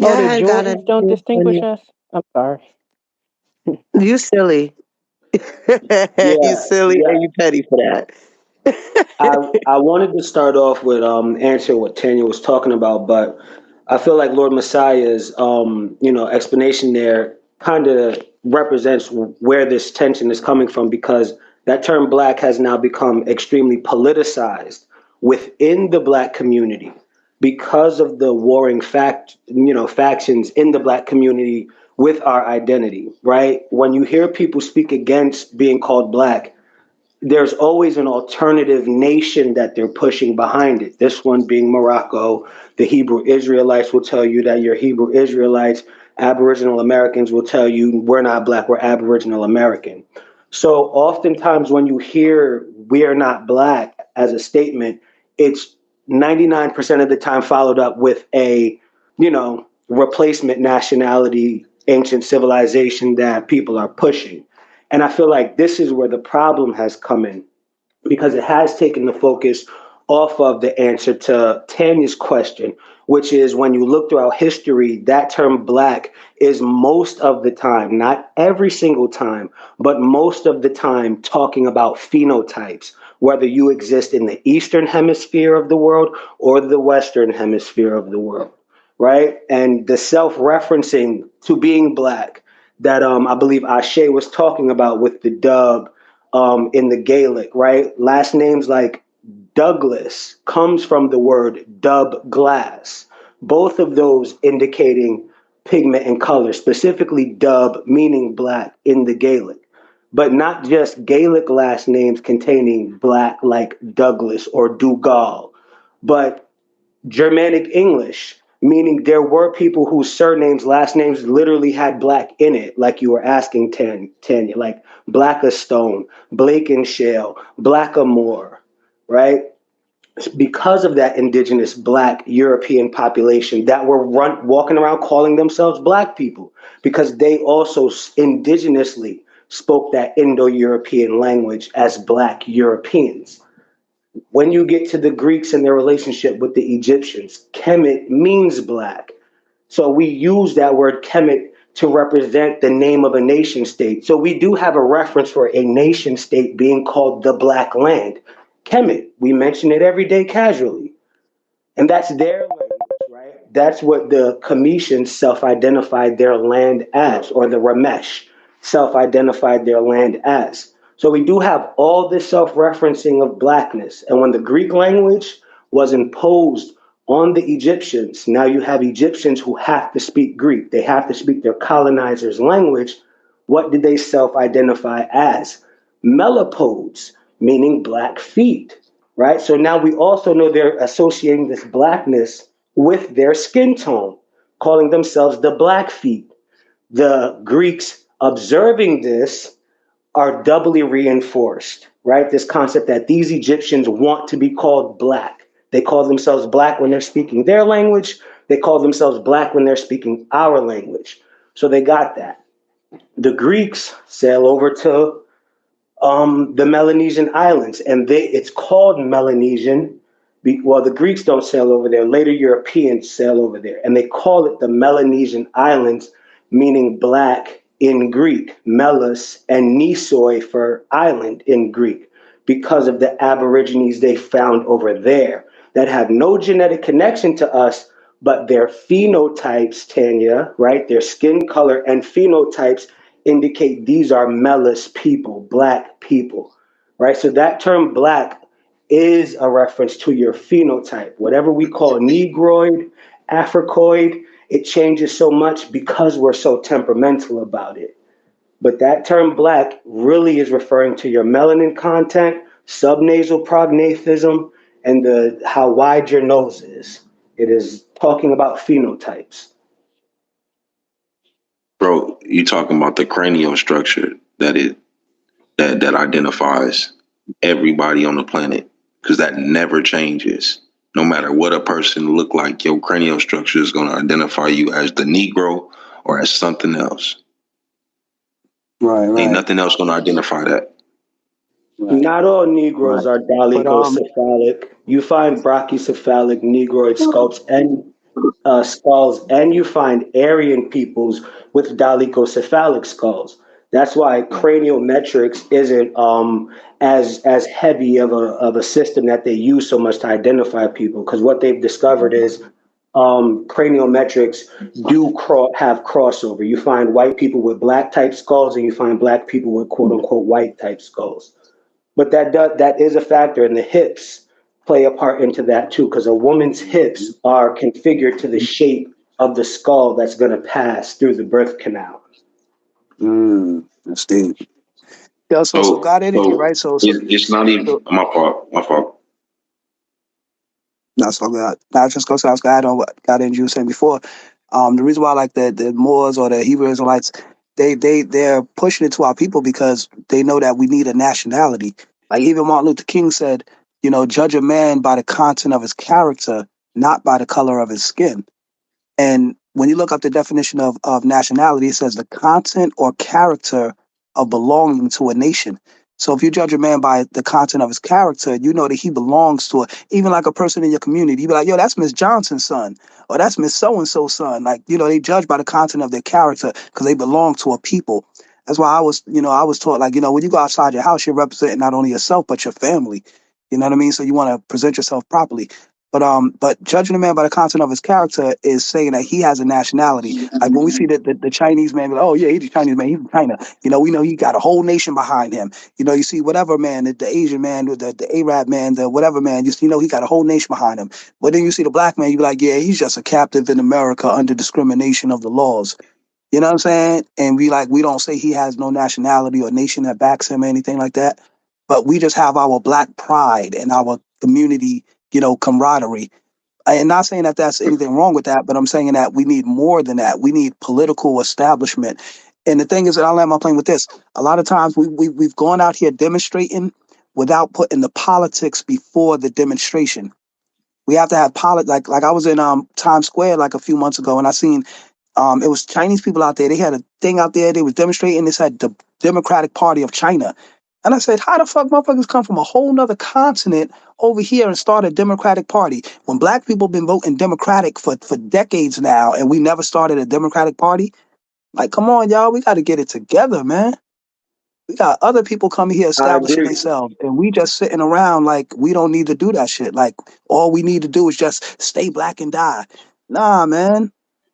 Oh, the Jordans don't distinguish us? I'm sorry. You silly. You silly and you petty for that. I wanted to start off with answering what Tanya was talking about, but I feel like Lord Messiah's explanation there kind of represents where this tension is coming from, because that term black has now become extremely politicized within the black community because of the warring factions in the black community with our identity, right? When you hear people speak against being called black, there's always an alternative nation that they're pushing behind it. This one being Morocco. The Hebrew Israelites will tell you that you're Hebrew Israelites. Aboriginal Americans will tell you we're not black, we're Aboriginal American. So oftentimes when you hear we're not black as a statement, it's 99% of the time followed up with a replacement nationality, ancient civilization that people are pushing. And I feel like this is where the problem has come in, because it has taken the focus off of the answer to Tanya's question, which is when you look throughout history, that term black is most of the time, not every single time, but most of the time talking about phenotypes, whether you exist in the Eastern hemisphere of the world or the Western hemisphere of the world, right? And the self-referencing to being black that I believe Ashe was talking about with the dub in the Gaelic, right? Last names like Douglas comes from the word dub glass. Both of those indicating pigment and color, specifically dub meaning black in the Gaelic. But not just Gaelic last names containing black like Douglas or Dougal, but Germanic English, meaning there were people whose surnames, last names literally had black in it, like you were asking Tanya, like Blackistone, Blakenshale, Blackamore, right? Because of that indigenous black European population that were walking around calling themselves black people, because they also indigenously spoke that Indo-European language as black Europeans. When you get to the Greeks and their relationship with the Egyptians, Kemet means black. So we use that word Kemet to represent the name of a nation state. So we do have a reference for a nation state being called the Black Land. Kemet, we mention it every day casually. And that's their language, right? That's what the Cometians self-identified their land as, or the Ramesh self-identified their land as. So we do have all this self-referencing of blackness. And when the Greek language was imposed on the Egyptians, now you have Egyptians who have to speak Greek. They have to speak their colonizers' language. What did they self-identify as? Melipodes, meaning black feet, right? So now we also know they're associating this blackness with their skin tone, calling themselves the Blackfeet. The Greeks observing this are doubly reinforced, right? This concept that these Egyptians want to be called black. They call themselves black when they're speaking their language. They call themselves black when they're speaking our language. So they got that. The Greeks sail over to the Melanesian islands, and it's called Melanesian. Well, the Greeks don't sail over there. Later Europeans sail over there, and they call it the Melanesian Islands, meaning black in Greek, Melos, and Nisoi for island in Greek, because of the Aborigines they found over there that have no genetic connection to us, but their phenotypes, Tanya, right? Their skin color and phenotypes indicate these are Melos people, black people, right? So that term black is a reference to your phenotype. Whatever we call Negroid, Africoid, it changes so much because we're so temperamental about it. But that term black really is referring to your melanin content, subnasal prognathism, and how wide your nose is. It is talking about phenotypes. Bro, you talking about the cranial structure that identifies everybody on the planet, because that never changes. No matter what a person look like, your cranial structure is going to identify you as the Negro or as something else. Right. Ain't nothing else going to identify that. Right. Not all Negroes are dolichocephalic. You find brachycephalic Negroid skulls, and you find Aryan peoples with dolichocephalic skulls. That's why craniometrics isn't as heavy of a system that they use so much to identify people, because what they've discovered is craniometrics do have crossover. You find white people with black type skulls, and you find black people with quote unquote white type skulls. But that is a factor, and the hips play a part into that too, because a woman's hips are configured to the shape of the skull that's going to pass through the birth canal. That's deep. Yeah, so God energy, right? So it's not even my fault. My fault. No, so God. I was just going to add on what God energy was saying before. The reason why I like the Moors or the Hebrew Israelites, they're pushing it to our people because they know that we need a nationality. Like even Martin Luther King said, judge a man by the content of his character, not by the color of his skin. And when you look up the definition of nationality, it says the content or character of belonging to a nation. So if you judge a man by the content of his character, you know that he belongs to it. Even like a person in your community, you be like, yo, that's Miss Johnson's son, or that's Miss So-and-so's son. Like, they judge by the content of their character because they belong to a people. That's why I was taught, like, when you go outside your house, you're representing not only yourself, but your family. You know what I mean? So you want to present yourself properly. But judging a man by the content of his character is saying that he has a nationality. Like when we see the Chinese man, like, oh yeah, he's a Chinese man, he's from China. We know he got a whole nation behind him. You see whatever man, the Asian man, the Arab man, the whatever man, he got a whole nation behind him. But then you see the black man, you be like, yeah, he's just a captive in America under discrimination of the laws. You know what I'm saying? And we don't say he has no nationality or nation that backs him or anything like that. But we just have our black pride and our community, camaraderie. And not saying that that's anything wrong with that, but I'm saying that we need more than that. We need political establishment. And the thing is, that I'll land my plane with this. A lot of times we've gone out here demonstrating without putting the politics before the demonstration. We have to have like I was in Times Square like a few months ago, and I seen it was Chinese people out there. They had a thing out there. They was demonstrating. They said the Democratic Party of China. And I said, how the fuck motherfuckers come from a whole nother continent over here and start a Democratic Party when black people been voting Democratic for decades now and we never started a Democratic Party? Like, come on, y'all. We got to get it together, man. We got other people coming here I establishing agree. themselves, and we just sitting around like we don't need to do that shit. Like, all we need to do is just stay black and die. Nah, man.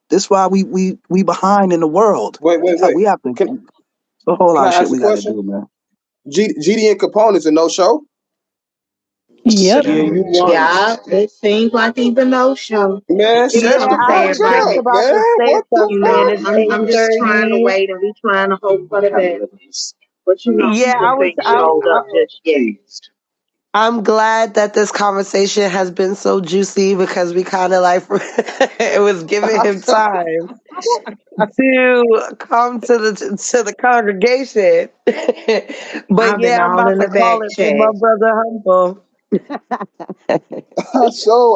This why we behind in the world. Wait. We have to. Can A whole can lot of I shit ask a we got to question? do, man. GD and Capone is a no show. Yep. Yeah, you won. Yeah, it seems like he's a no-show. Man, You shut Yeah, know, the I say was it fuck right just here. up, about to man. say What the You something. know, It's fuck? I'm just trying to 8:30. wait and we trying to hope for the best. But Yeah, I the was. thing showed up just yet. I'm glad that this conversation has been so juicy because we kind of like it was giving him time to come to the congregation. But I've been yeah, I'm all about in to the call back it for my chat. brother Humble.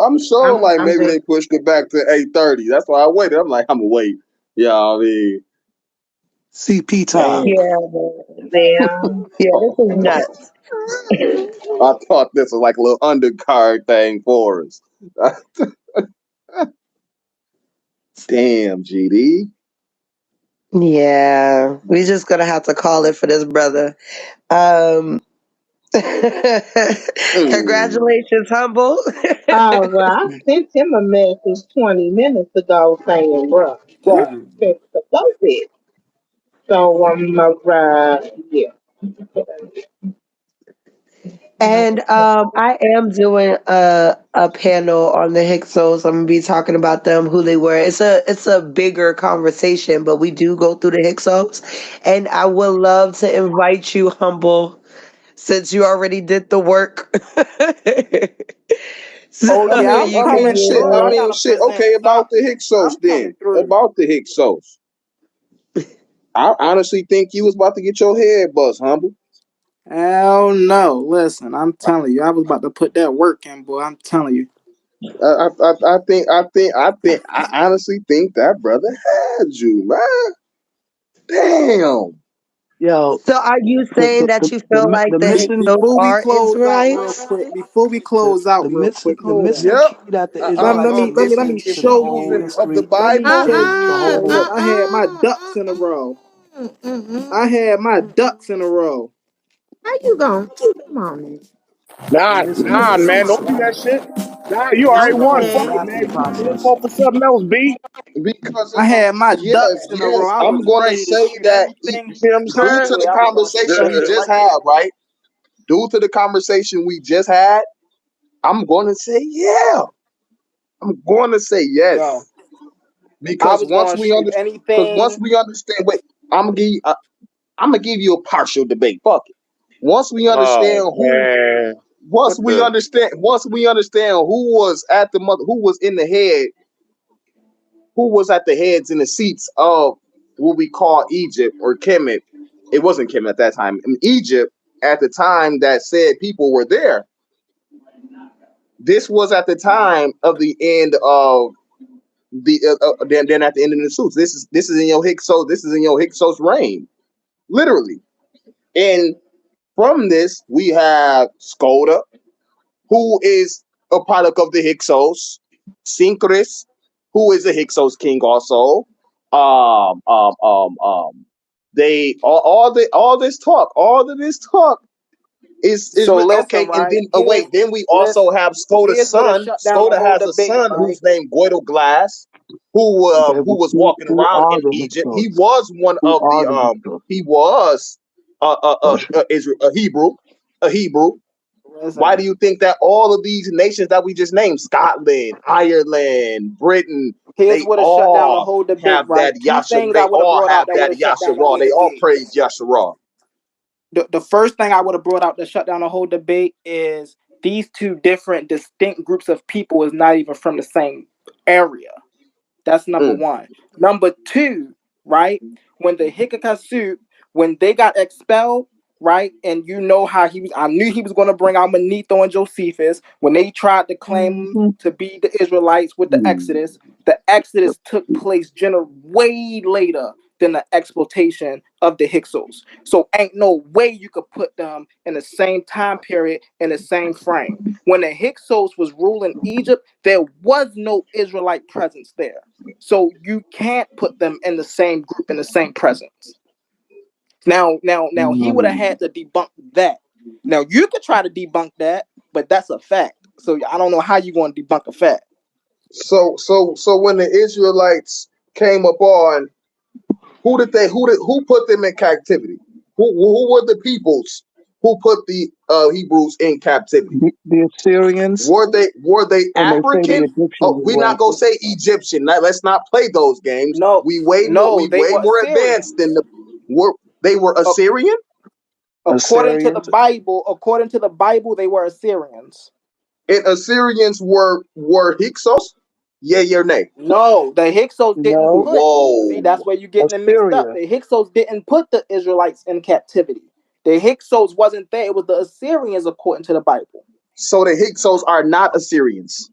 I'm so like I'm maybe just they pushed it back to 8:30. That's why I waited. I'm like, I'm gonna wait. Yeah, I mean, CP time. damn. Yeah, man. there. Yeah, this is nuts. I thought this was like a little undercard thing for us. Damn, GD. Yeah, we just gonna have to call it for this brother. Um, Ooh. congratulations, Humble. Oh, well, I sent him a message 20 minutes ago saying, bruh, you Dang. fixed the it. So, yeah. And I am doing a panel on the Hyksos. I'm gonna be talking about them, who they were. It's a bigger conversation, but we do go through the Hyksos, and I would love to invite you, Humble, since you already did the work. Oh So yeah, I'm you I can mean, coming shit. get through. I I it. mean, gotta shit. present Okay, about the Hyksos I'm then. coming through. About the Hyksos. I honestly think you was about to get your head bust, humble. Hell no. Listen, I'm telling you, I was about to put that work in, boy. I'm telling you. I honestly think that brother had you, man. Damn. Yo, So are you the saying the that the you the, feel mi- like the the missing Hyksos Before we are close out real Israelites? quick, before we close out real quick, the hold missing on. Yep. key that the Let Israelites are me let me let me missing to the show whole you. Of the history, Let me Bible. show you. the whole Look, I had my ducks in a row. I had my ducks in a row. How you going? Come on, man. the Nah, missing nah, key. man, don't do that shit. Nah, you It's already a won. whole Fuck Okay. it, drafting man. Let's process. go for something else, B. Because I had my yes, ducks in a row. yes, I I'm was gonna ready to say shoot that everything You know what I'm due to perfectly. the I was gonna conversation study we it saying? just right there. had, right? Due to the conversation we just had, I'm gonna say yeah. I'm going to say Yo, yes I because was gonna shoot once anything. we understand, wait, I'm gonna give you a partial debate. Fuck it. Once we understand Oh man, what the? once we understand who was at the mother, who was in the head, who was at the heads in the seats of what we call Egypt or Kemet. It wasn't Kemet at that time. In Egypt, at the time that said people were there, this was at the time of the end of then at the end of the suits, this is in your Hyksos. This is in your Hyksos reign, literally. And from this, we have Skoda, who is a product of the Hyksos. Synchris, who is a Hyksos king also. Um, um, um, um. They all of this talk is So listen, okay. And right? then wait, then we also Listen. have Skoda's Here's what have son. shut down the Skoda whole has a debate, son right? who's named Goido Glass, Okay, but who was walking who around are in the Egypt. Hyksos? He was one Who of are the the Hyksos? he was Israel, a Hebrew. Why do Listen. you think that all of these nations that we just named, Scotland, Ireland, Britain, Here's they what have shut down the all whole debate, have right? that Two Yasha, things I they would have all brought out have that would that have shut down the Yasharah, whole they all debate. praise Yasharah. The first thing I would have brought out to shut down the whole debate is these two different distinct groups of people is not even from the same area. That's number Mm. one. Number two, right? When the Hyksos, when they got expelled, right? And you know how he was, I knew he was going to bring out Manetho and Josephus. When they tried to claim Mm-hmm. to be the Israelites with the Exodus took place way later than the exploitation of the Hyksos. So ain't no way you could put them in the same time period in the same frame. When the Hyksos was ruling Egypt, there was no Israelite presence there. So you can't put them in the same group in the same presence. Now he would have had to debunk that. Now you could try to debunk that, but that's a fact. So I don't know how you're going to debunk a fact. So when the Israelites came upon, who put them in captivity? Who were the peoples who put the Hebrews in captivity? The Assyrians, Were they and they say the African? Egyptians Oh, as we're not well. gonna say Egyptian. Let's not play those games. No, no, We they way were more advanced than Assyrians. they were Assyrian. Assyrians. According to the Bible, they were Assyrians. And Assyrians were Hyksos. Yeah or nay? No, the Hyksos didn't No, put. See, that's Whoa. where you're getting it mixed up. Assyria. The Hyksos didn't put the Israelites in captivity. The Hyksos wasn't there. It was the Assyrians, according to the Bible. So the Hyksos are not Assyrians.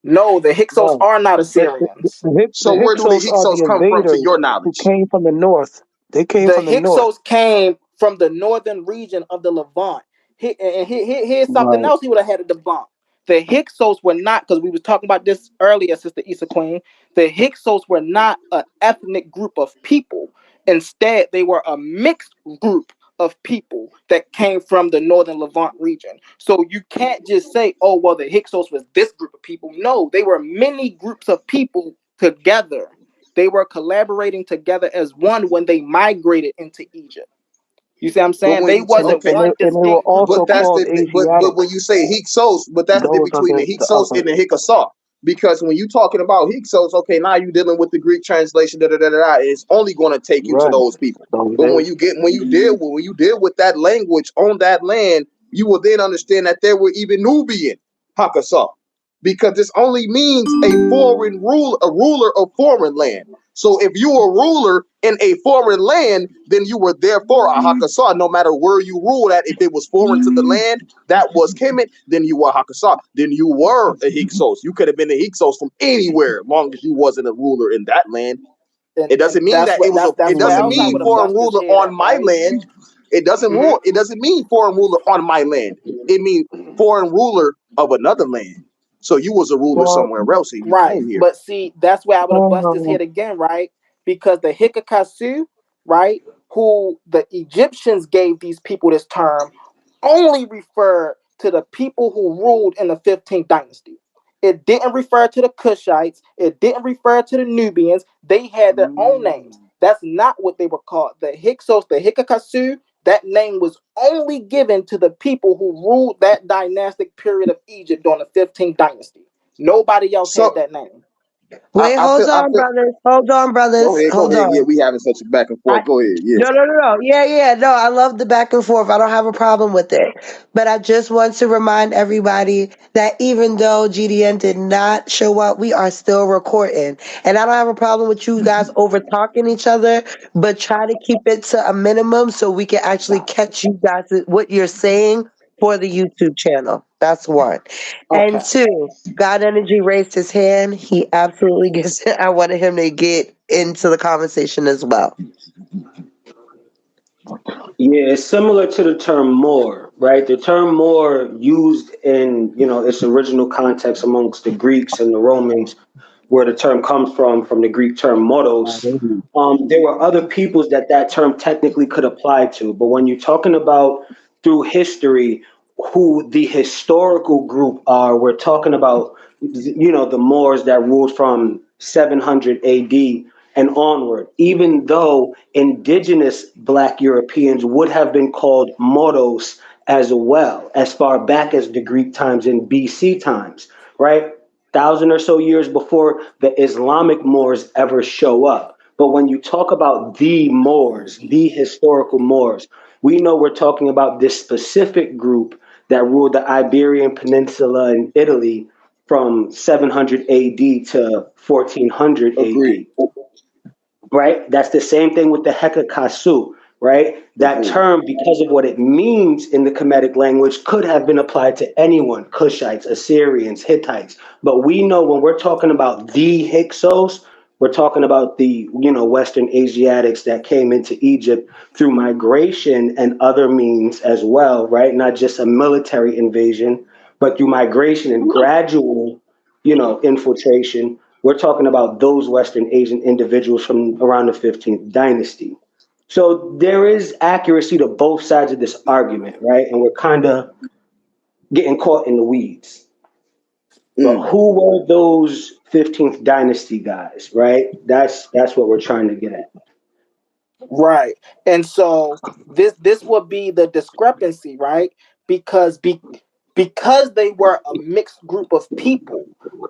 No, the Hyksos No, are not the Assyrians. the So where do the Hyksos are the Hyksos come from, to invaders your who knowledge? came from the north. They came The from the north. Hyksos came from the northern region of the Levant. Here's something Right. else he would have had to debunk. The Hyksos were not, because we was talking about this earlier, Sister Issa Queen. The Hyksos were not an ethnic group of people. Instead, they were a mixed group of people that came from the northern Levant region. So you can't just say, oh, well, the Hyksos was this group of people. No, they were many groups of people together. They were collaborating together as one when they migrated into Egypt. You see what I'm But saying? when They you t- wasn't okay, one And they were distinct group of also but that's called people. but when Asiatics. you say Hyksos, but that's the Those difference are between the the Hyksos other. and the Hyksos. Because when you're talking about Hyksos, okay, now you're dealing with the Greek translation, it's only going to take you to Right. those people. So But when you deal with that language on that land, you will then understand that there were even Nubian Hakasa. Because this only means a ruler of foreign land. So if you were a ruler in a foreign land, then you were therefore a Hakasa, no matter where you ruled at. If it was foreign to the land that was Kemet, then you were Hakasa. Then you were a Hyksos. You could have been a Hyksos from anywhere, long as you wasn't a ruler in that land. It And doesn't mean that's that it what was a. that's It where doesn't else I mean would have foreign bust his ruler head on at, my right? land. It doesn't Mm-hmm. rule. It doesn't mean foreign ruler on my land. It means foreign ruler of another land. So you was a ruler Well, somewhere else, and you Right. came here. But see, that's where I would have bust his um, head again, right? Because the Hyksos, right, who the Egyptians gave these people this term, only referred to the people who ruled in the 15th dynasty. It didn't refer to the Cushites. It didn't refer to the Nubians. They had their own names. That's not what they were called. The Hyksos, the Hyksos, that name was only given to the people who ruled that dynastic period of Egypt during the 15th dynasty. Nobody else had So that name. Wait, I feel. hold on, Go brothers, ahead. Go hold ahead. Yeah, on. we having such a back and I forth. Go ahead. Yeah. no. Yeah. No, I love the back and forth. I don't have a problem with it. But I just want to remind everybody that even though GDN did not show up, we are still recording. And I don't have a problem with you guys over talking each other, but try to keep it to a minimum so we can actually catch you guys what you're saying for the YouTube channel. That's one. And Okay. two, God Energy raised his hand. He absolutely gets it. I wanted him to get into the conversation as well. Yeah, it's similar to the term Moor, right? The term Moor used in, its original context amongst the Greeks and the Romans, where the term comes from the Greek term moros. There were other peoples that term technically could apply to, but when you're talking about through history, who the historical group are, we're talking about, the Moors that ruled from 700 AD and onward, even though indigenous Black Europeans would have been called Moros as well, as far back as the Greek times and BC times, right? Thousand or so years before the Islamic Moors ever show up. But when you talk about the Moors, the historical Moors, we know we're talking about this specific group that ruled the Iberian Peninsula in Italy from 700 AD to 1400 Agreed. AD, right? That's the same thing with the Hekakasu, right? That Agreed. term, because of what it means in the Kemetic language, could have been applied to anyone, Cushites, Assyrians, Hittites. But we know when we're talking about the Hyksos, we're talking about the, Western Asiatics that came into Egypt through migration and other means as well, right? Not just a military invasion, but through migration and gradual, infiltration. We're talking about those Western Asian individuals from around the 15th dynasty. So there is accuracy to both sides of this argument, right? And we're kind of getting caught in the weeds. But who were those 15th dynasty guys, right? That's what we're trying to get at. Right. And so this would be the discrepancy, right? Because they were a mixed group of people,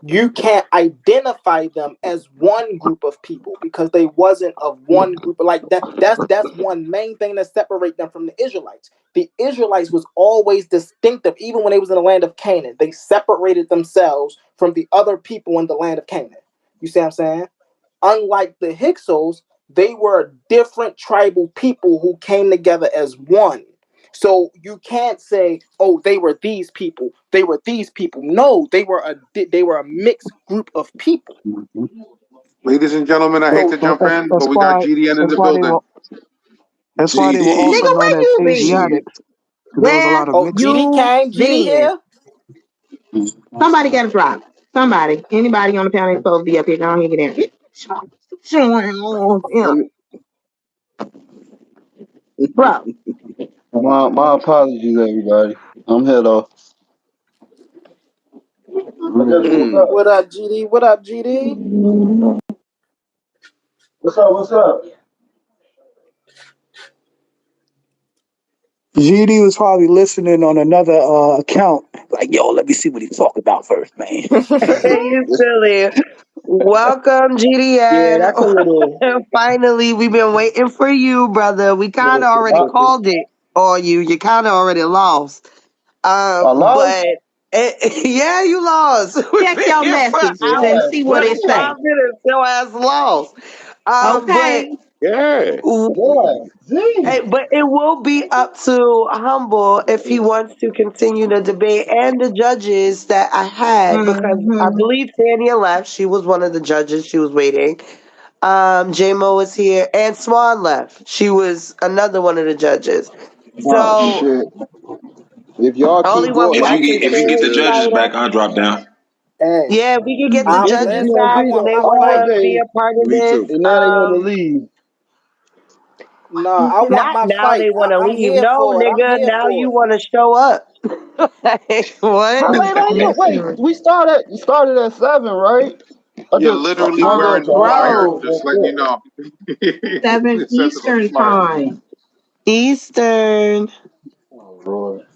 you can't identify them as one group of people because they wasn't of one group. Like that's one main thing that separate them from the Israelites. The Israelites was always distinctive, even when they was in the land of Canaan. They separated themselves from the other people in the land of Canaan. You see what I'm saying? Unlike the Hyksos, they were different tribal people who came together as one. So you can't say, "Oh, they were these people. They were these people." No, they were a mixed group of people. Ladies and gentlemen, I hate So to jump in, That's but we got why. GDN in That's the why they building. were. That's why they were GD. also Nigga, known where as you be? Asiatics, because there was a Where lot of oh, mixed. GD you came, GD been? here. Somebody got to drop. Somebody. Anybody on the panel ain't supposed to be up here. Go ahead and get Let in. me, Bro. My apologies, everybody. I'm head off. I just woke mm. up. What up, GD? What up, GD? What's up? What's up? GD was probably listening on another account. Like, yo, let me see what he's talking about first, man. You silly. Welcome, Yeah, that's a GDN. little. Finally, we've been waiting for you, brother. We kind of already I, called it on you. You kind of already lost. I lost? But yeah, you lost. We've Check been your here for messages and hours, see what but it say. 5 minutes, your ass lost. But Okay. Yeah. God, hey, damn. but it will be up to Humble if he wants to continue the debate and the judges that I had because I Mm-hmm. believe Tanya left. She was one of the judges. She was waiting. J-Mo was here and Swan left. She was another one of the judges. Oh, So shit. If y'all only keep one going, we If I'm you going actually to get get if you me get changed the the judges title. back, I'll drop down. Hey, Yeah, we could get the judges listen. back. I be want there They my all wanna fight. be day, a part of Me this. too. and now they want to leave. No, I want Not my now they fight. wanna I'm leave. here No, for it. I'm nigga, here now for you it. wanna show up. Like, How what? late I get? Wait, Listen. you started at 7, right? I You're just, literally my bad, wearing the y'all. I wire, just Bro. just woke letting you up. know. 7 It says it on the Eastern flyer. time. Eastern. Oh, Lord.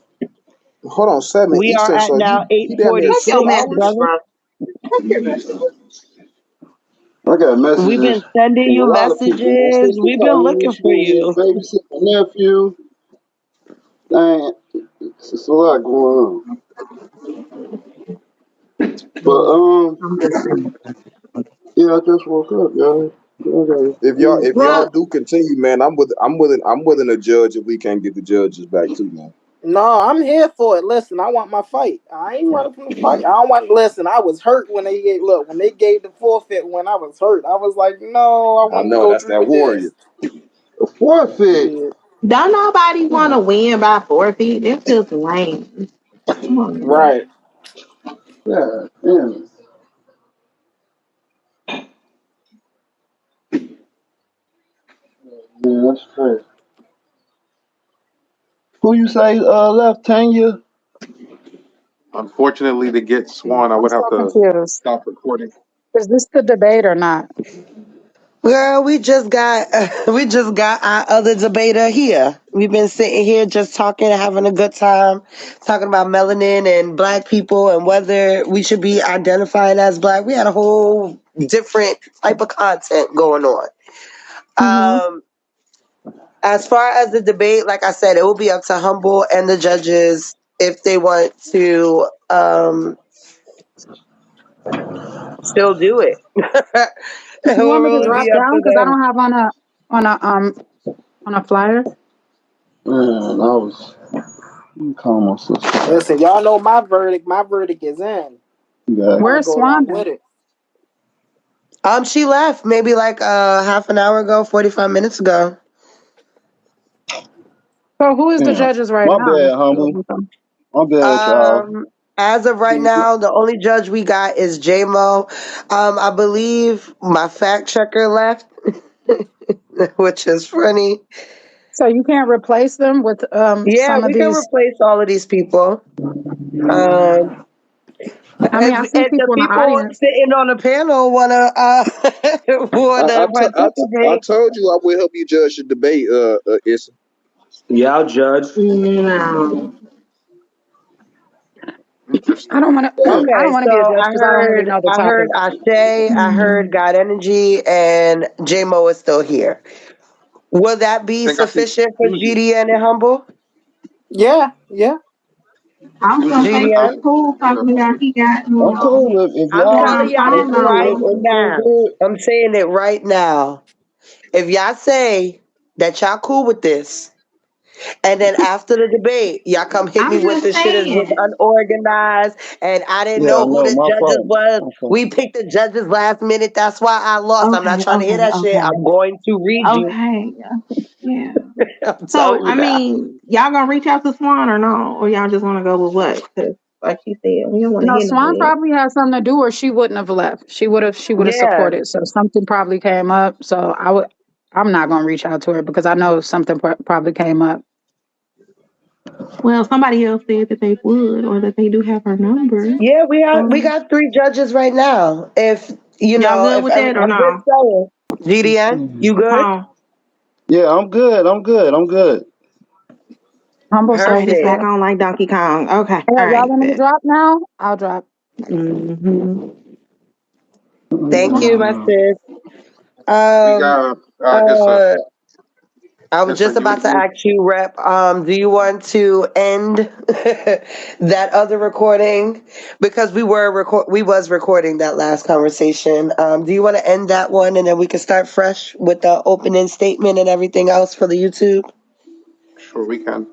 Hold on, 7 We are Eastern. at So now you damn near Check your 2 8:46, messages, hours. brother. bro. Check your messages. I got We've been messages sending from a you lot of people. My messages. sister We've been calling me. looking She for want me to you. babysit my nephew. Dang, it's a lot going on. But, I'm listening. yeah, I just woke up, y'all. Y'all gotta If y'all excuse if me. y'all Well, do continue, man, I'm willing to judge if we can't get the judges back too, man. No, I'm here for it. Listen, I want my fight. I ain't running from the fight. I don't want. Listen, I was hurt when they gave. Look, when they gave the forfeit, when I was hurt, I was like, no, I I want to know go that's through that with warrior. this. A forfeit. Yeah, Don't nobody want to win by forfeit. It's just lame. Come on, man. right. Yeah, damn. Yeah, that's crazy. Who you say left, Tanya? Unfortunately, to get Swan, I I'm would have so to confused. stop recording. Is this the debate or not? Girl, we just got our other debater here. We've been sitting here just talking, having a good time, talking about melanin and black people and whether we should be identified as black. We had a whole different type of content going on. Mm-hmm. Um, as far as the debate, like I said, it will be up to Humble and the judges if they want to still do it. It You will want me to really drop be up down to because I them. don't have on a on a flyer. Man, I was. Let me call my sister. Listen, y'all know my verdict. My verdict is in. Yeah. I'm gonna Where's go Swan along at? with it. She left maybe like half an hour ago, 45 minutes ago. So who is the Damn. judges right My now? bad, humble. My bad, y'all. As of right now, the only judge we got is J-Mo. I believe my fact checker left, which is funny. So you can't replace them with Yeah, some of we can these. replace all of these people. Um, I mean, if, I see if the people in the people audience. sitting on the panel wanna I participate, told you I will help you judge the debate. Issa. Yeah, I'll judge. No. I Interesting. don't want to. I okay. don't want to So be a judge because I don't really know the I heard topic. Ashe, I heard God Energy, and J-Mo is still here. Will that I be think I see sufficient for Susie. GDN and Humble? Yeah, yeah. I was gonna Susie's say GDN? so still cool here. talking about he got I'm cool if I'm y'all telling damn y'all if this phone we right number. if everything now. good. I'm saying it right now. If y'all say that y'all cool with this, and then after the debate, y'all come hit me I'm with just this shit is was saying. unorganized and I didn't Yeah, know who no, the my judges fault. was. My fault. We picked the judges last minute. That's why I lost. I'm not Okay, trying to hear okay, that shit. okay, I'm going to read you. okay. Yeah. I'm So telling you I now. mean, y'all gonna reach out to Swan or no, or y'all just want to go with what? Because like she said, we don't want to No, hear none of Swan that. probably has something to do, or she wouldn't have left. She would have. She would have Yeah. supported. So something probably came up. So I would. I'm not going to reach out to her because I know something probably came up. Well, somebody else said that they would, or that they do have her number. Yeah, we So got 3 judges right now. If you y'all know, good if with every that or I'm just no? saying. GDN, you good? Capone. Yeah, I'm good. I'm good. I'm good. Humble Right, says it's Perfect. back yeah. on like Donkey Kong. Okay, All all right, y'all right, want me to bet. drop now? I'll drop. Mm-hmm. Thank you, my sis. We Um got Issa. uh I was Issa, just about to ask you, Rep, do you want to end that other recording? Because we was recording that last conversation. Do you want to end that one and then we can start fresh with the opening statement and everything else for the YouTube? sure we can.